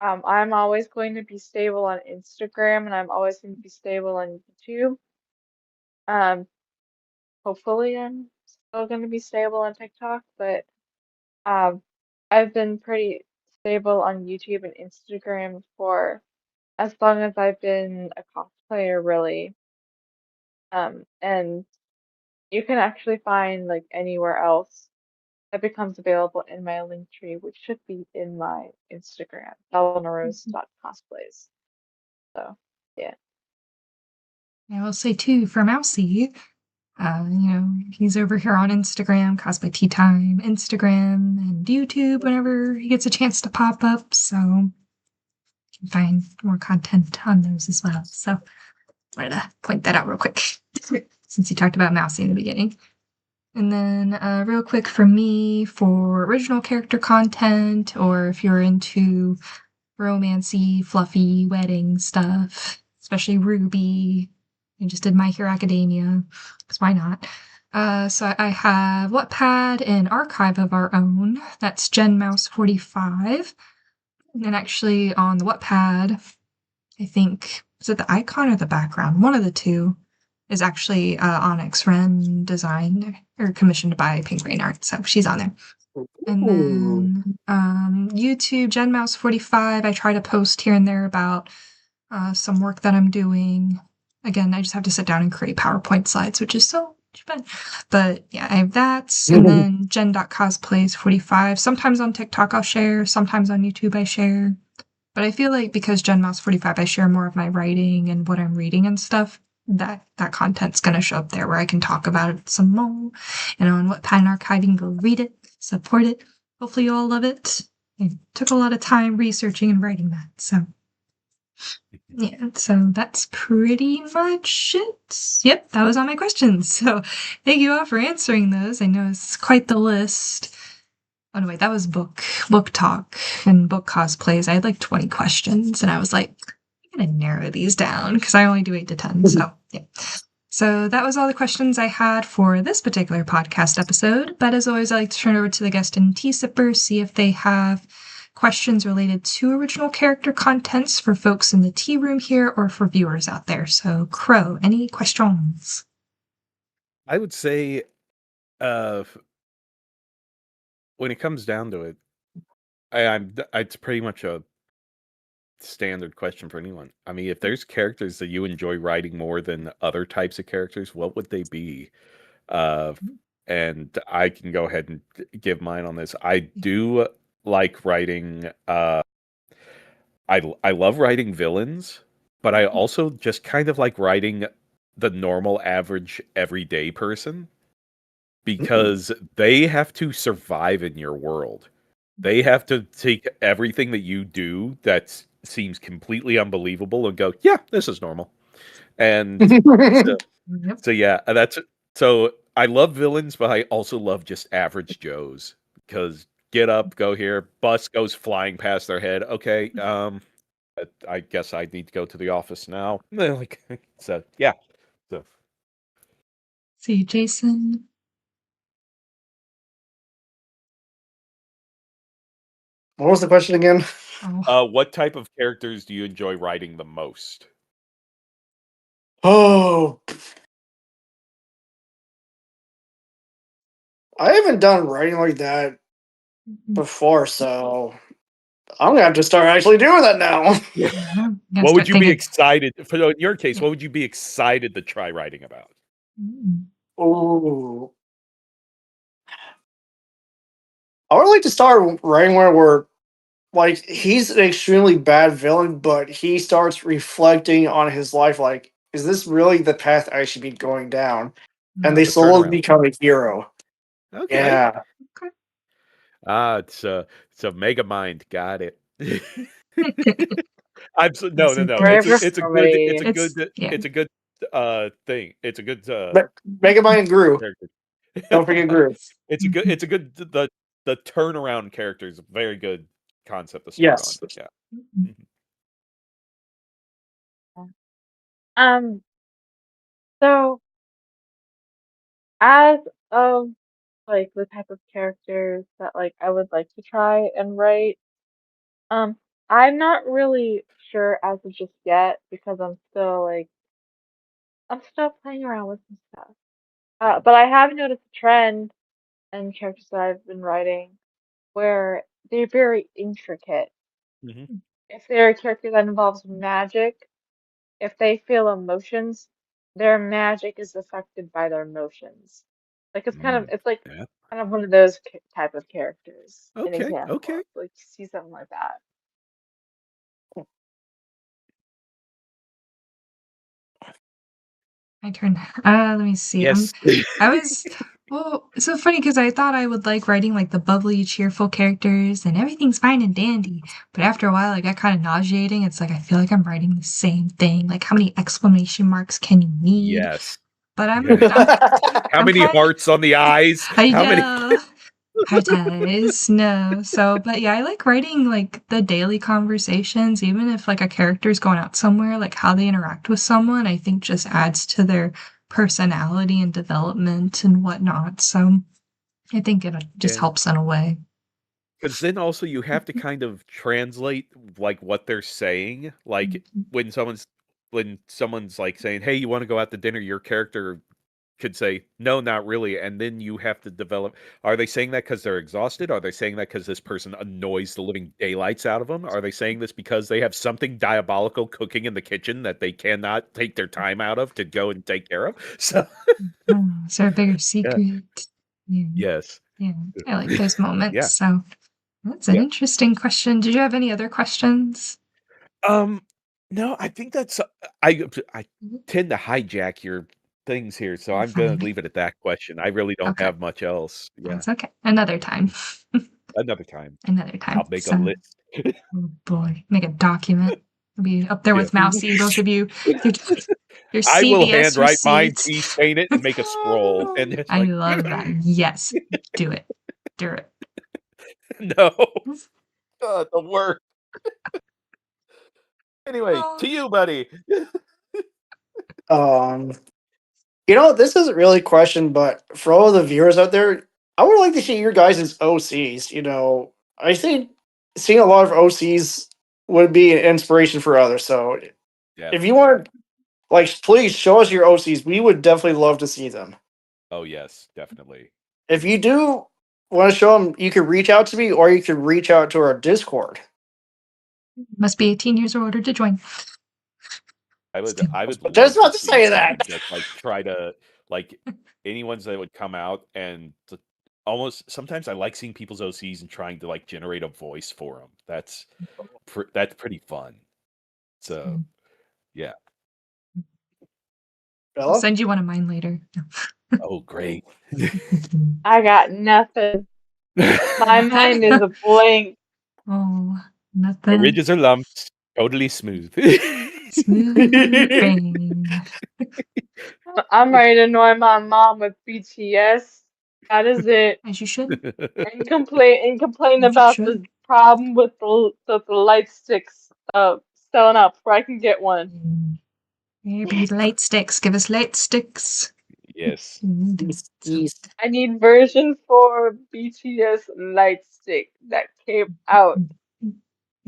[SPEAKER 4] I'm always going to be stable on Instagram and I'm always going to be stable on YouTube. Um, Hopefully I'm still going to be stable on TikTok, but um, I've been pretty stable on YouTube and Instagram for as long as I've been a cosplayer, really. And you can actually find like anywhere else that becomes available in my link tree, which should be in my Instagram,
[SPEAKER 1] Mhm.
[SPEAKER 4] belladonnarose.cosplays. So, yeah.
[SPEAKER 1] I will say too, for Mousy, he's over here on Instagram, Cosplay Tea Time, Instagram, and YouTube whenever he gets a chance to pop up. So you can find more content on those as well. So wanted to point that out real quick since you talked about Mousy in the beginning. And then, real quick for me, for original character content, or if you're into romancy, fluffy wedding stuff, especially Ruby. I just did My Hero Academia, because why not? So I have Wattpad and Archive of Our Own. That's Jen Mouse 45. And actually on the Wattpad, I think, is it the icon or the background? One of the two is actually Onyx Ren designed or commissioned by Pink Rain Art. So she's on there. And
[SPEAKER 3] Ooh.
[SPEAKER 1] then YouTube, GenMouse45. I try to post here and there about some work that I'm doing. Again, I just have to sit down and create PowerPoint slides, which is so much fun. But yeah, I have that. And then Jen.cosplays45. Sometimes on TikTok I'll share, sometimes on YouTube I share. But I feel like because GenMouse45, I share more of my writing and what I'm reading and stuff, that content's gonna show up there where I can talk about it some more. And on Wattpad and Archiving, go read it, support it. Hopefully you all love it. I took a lot of time researching and writing that, so yeah, so that's pretty much it. Yep, that was all my questions. So thank you all for answering those. I know it's quite the list. Oh no, wait, that was book talk and book cosplays. I had like 20 questions, and I was like, I'm gonna narrow these down because I only do 8 to 10. So yeah. So that was all the questions I had for this particular podcast episode. But as always, I like to turn it over to the guest and tea sipper, see if they have questions related to original character contents for folks in the tea room here or for viewers out there. So Crow, any questions?
[SPEAKER 2] I would say, when it comes down to it, it's pretty much a standard question for anyone. I mean, if there's characters that you enjoy writing more than other types of characters, what would they be? Uh, and I can go ahead and give mine on this. I do like writing. I love writing villains, but I also just kind of like writing the normal, average, everyday person because they have to survive in your world. They have to take everything that you do that seems completely unbelievable and go, yeah, this is normal. And so,
[SPEAKER 1] Yep.
[SPEAKER 2] so yeah, that's so I love villains, but I also love just average Joes because get up, go here, bus goes flying past their head. Okay, I guess I need to go to the office now. Like, so yeah, so
[SPEAKER 1] See, Jason.
[SPEAKER 3] What was the question again?
[SPEAKER 1] Oh.
[SPEAKER 2] What type of characters do you enjoy writing the most?
[SPEAKER 3] Oh, I haven't done writing like that before, so I'm gonna have to start actually doing that now.
[SPEAKER 2] Yeah.
[SPEAKER 1] Gotta
[SPEAKER 2] What would
[SPEAKER 1] start
[SPEAKER 2] you be
[SPEAKER 1] thinking.
[SPEAKER 2] excited for? In your case,
[SPEAKER 1] Yeah.
[SPEAKER 2] what would you be excited to try writing about?
[SPEAKER 3] Ooh, I would like to start writing where we're like he's an extremely bad villain, but he starts reflecting on his life. Like, is this really the path I should be going down? And they
[SPEAKER 2] The
[SPEAKER 3] slowly
[SPEAKER 2] turnaround.
[SPEAKER 3] become a hero.
[SPEAKER 2] Okay.
[SPEAKER 3] Yeah.
[SPEAKER 1] Okay.
[SPEAKER 2] It's a mega mind. Got it. I'm so, no,
[SPEAKER 1] That's
[SPEAKER 2] no, no.
[SPEAKER 1] important.
[SPEAKER 4] Forever
[SPEAKER 2] It's a good. It's a
[SPEAKER 4] comedy.
[SPEAKER 2] good.
[SPEAKER 1] Yeah.
[SPEAKER 2] It's a good thing. It's a good
[SPEAKER 3] Megamind Gru.
[SPEAKER 2] character.
[SPEAKER 3] Don't forget Gru.
[SPEAKER 2] It's a good. It's a good. The turnaround character is a very good concept to start on.
[SPEAKER 3] Yes.
[SPEAKER 2] Yeah.
[SPEAKER 1] Mhm.
[SPEAKER 4] Um, so as of like the type of characters that like I would like to try and write, um, I'm not really sure as of just yet because I'm still playing around with some stuff. But I have noticed a trend in characters that I've been writing where they're very intricate.
[SPEAKER 2] Mhm.
[SPEAKER 4] If they're a character that involves magic, if they feel emotions, their magic is affected by their emotions. Like it's like
[SPEAKER 2] Yeah.
[SPEAKER 4] kind of one of those type of characters. An
[SPEAKER 2] Okay.
[SPEAKER 4] example
[SPEAKER 2] Okay.
[SPEAKER 4] of like see something like that.
[SPEAKER 1] My turn. Let me see.
[SPEAKER 2] Yes.
[SPEAKER 1] I was well, it's so funny because I thought I would like writing like the bubbly, cheerful characters and everything's fine and dandy. But after a while, it got kind of nauseating. It's like I feel like I'm writing the same thing. Like, how many exclamation marks can you need?
[SPEAKER 2] Yes.
[SPEAKER 1] But I'm
[SPEAKER 2] Yes.
[SPEAKER 1] I'm
[SPEAKER 2] How
[SPEAKER 1] I'm
[SPEAKER 2] many
[SPEAKER 1] kind of
[SPEAKER 2] hearts on the eyes?
[SPEAKER 1] I
[SPEAKER 2] How many?
[SPEAKER 1] know. Hard eyes, no. So, but yeah, I like writing like the daily conversations, even if like a character's going out somewhere, like how they interact with someone, I think just adds to their personality and development and whatnot. So I think it just
[SPEAKER 2] Yeah.
[SPEAKER 1] helps in a way.
[SPEAKER 2] Because then also you have to kind of translate like what they're saying. Like
[SPEAKER 1] Mhm.
[SPEAKER 2] when someone's like saying, "Hey, you want to go out to dinner?" Your character could say, "No, not really," and then you have to develop. Are they saying that because they're exhausted? Are they saying that because this person annoys the living daylights out of them? Are they saying this because they have something diabolical cooking in the kitchen that they cannot take their time out of to go and take care of? So
[SPEAKER 1] Oh, is there a bigger
[SPEAKER 2] yeah,
[SPEAKER 1] secret? Yeah,
[SPEAKER 2] yes,
[SPEAKER 1] yeah. I like those moments.
[SPEAKER 2] yeah,
[SPEAKER 1] So that's an
[SPEAKER 2] yeah.
[SPEAKER 1] interesting question. Did you have any other questions?
[SPEAKER 2] Um, no, I think that's I
[SPEAKER 1] Mhm.
[SPEAKER 2] tend to hijack your things here, so
[SPEAKER 1] You're
[SPEAKER 2] I'm gonna
[SPEAKER 1] fine.
[SPEAKER 2] leave it at that question. I really don't
[SPEAKER 1] Okay,
[SPEAKER 2] have much else. Yeah,
[SPEAKER 1] that's okay. Another time.
[SPEAKER 2] another time.
[SPEAKER 1] Another time.
[SPEAKER 2] I'll make a
[SPEAKER 1] So.
[SPEAKER 2] list.
[SPEAKER 1] Oh boy, make a document. I'll be up there
[SPEAKER 2] Yeah.
[SPEAKER 1] with Mousy, both of you. Your, your
[SPEAKER 2] I will
[SPEAKER 1] CVS
[SPEAKER 2] handwrite mine,
[SPEAKER 1] receipts.
[SPEAKER 2] tea stain it, and make a scroll, and it's
[SPEAKER 1] I
[SPEAKER 2] like,
[SPEAKER 1] love that. Yes, do it. Do it.
[SPEAKER 2] no, the worst. Anyway,
[SPEAKER 1] Oh,
[SPEAKER 2] to you, buddy.
[SPEAKER 3] um, this isn't really a question, but for all the viewers out there, I would like to see your guys' OCs. I think seeing a lot of OCs would be an inspiration for others. So if you
[SPEAKER 2] Definitely.
[SPEAKER 3] want, like, please show us your OCs. We would definitely love to see them.
[SPEAKER 2] Oh yes, definitely.
[SPEAKER 3] If you do want to show them, you can reach out to me or you can reach out to our Discord.
[SPEAKER 1] must be 18 years or older to join. Still.
[SPEAKER 2] I would
[SPEAKER 3] Just
[SPEAKER 2] love to
[SPEAKER 3] not to
[SPEAKER 2] see
[SPEAKER 3] say
[SPEAKER 2] someone
[SPEAKER 3] that.
[SPEAKER 2] just like try to like any ones that would come out and almost sometimes I like seeing people's OCs and trying to like generate a voice for them. That's pretty fun. So yeah.
[SPEAKER 1] I'll
[SPEAKER 3] Bella?
[SPEAKER 1] send you one of mine later.
[SPEAKER 2] Oh great.
[SPEAKER 4] I got nothing. My mind is a blank.
[SPEAKER 1] Oh,
[SPEAKER 2] No
[SPEAKER 1] nothing.
[SPEAKER 2] ridges or lumps. Totally smooth.
[SPEAKER 1] Smooth brain.
[SPEAKER 4] I'm ready to annoy my mom with BTS. That is it.
[SPEAKER 1] As you should.
[SPEAKER 4] And complain
[SPEAKER 1] As you
[SPEAKER 4] about
[SPEAKER 1] should.
[SPEAKER 4] the problem with the light sticks selling up where I can get one.
[SPEAKER 1] Maybe light sticks. Give us light sticks.
[SPEAKER 2] Yes.
[SPEAKER 4] I need version 4 BTS Lightstick that came out.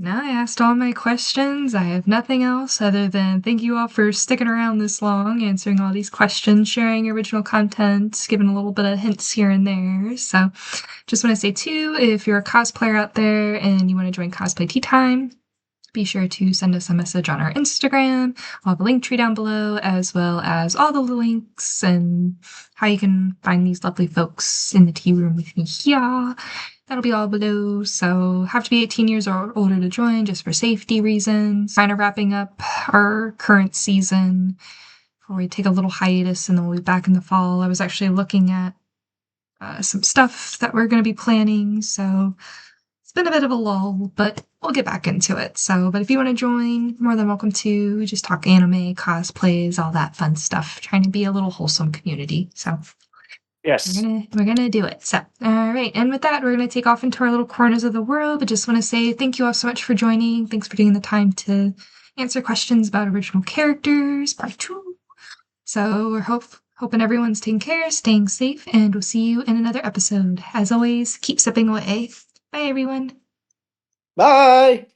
[SPEAKER 1] Now I asked all my questions. I have nothing else other than thank you all for sticking around this long, answering all these questions, sharing original content, giving a little bit of hints here and there. So just want to say too, if you're a cosplayer out there and you want to join Cosplay Tea Time, be sure to send us a message on our Instagram. I'll have a link tree down below, as well as all the links and how you can find these lovely folks in the tea room with me here. That'll be all below. So have to be 18 years or older to join, just for safety reasons. Kind of wrapping up our current season before we take a little hiatus, and then we'll be back in the fall. I was actually looking at some stuff that we're going to be planning, so it's been a bit of a lull, but we'll get back into it. So, but if you want to join, more than welcome to. Just talk anime, cosplays, all that fun stuff. Trying to be a little wholesome community. So
[SPEAKER 3] Yes.
[SPEAKER 1] we're gonna do it. So, all right, and with that, we're gonna take off into our little corners of the world. But just want to say thank you all so much for joining. Thanks for taking the time to answer questions about original characters. Part 2. So we're hoping everyone's taking care, staying safe, and we'll see you in another episode. As always, keep sipping away. Bye, everyone.
[SPEAKER 3] Bye.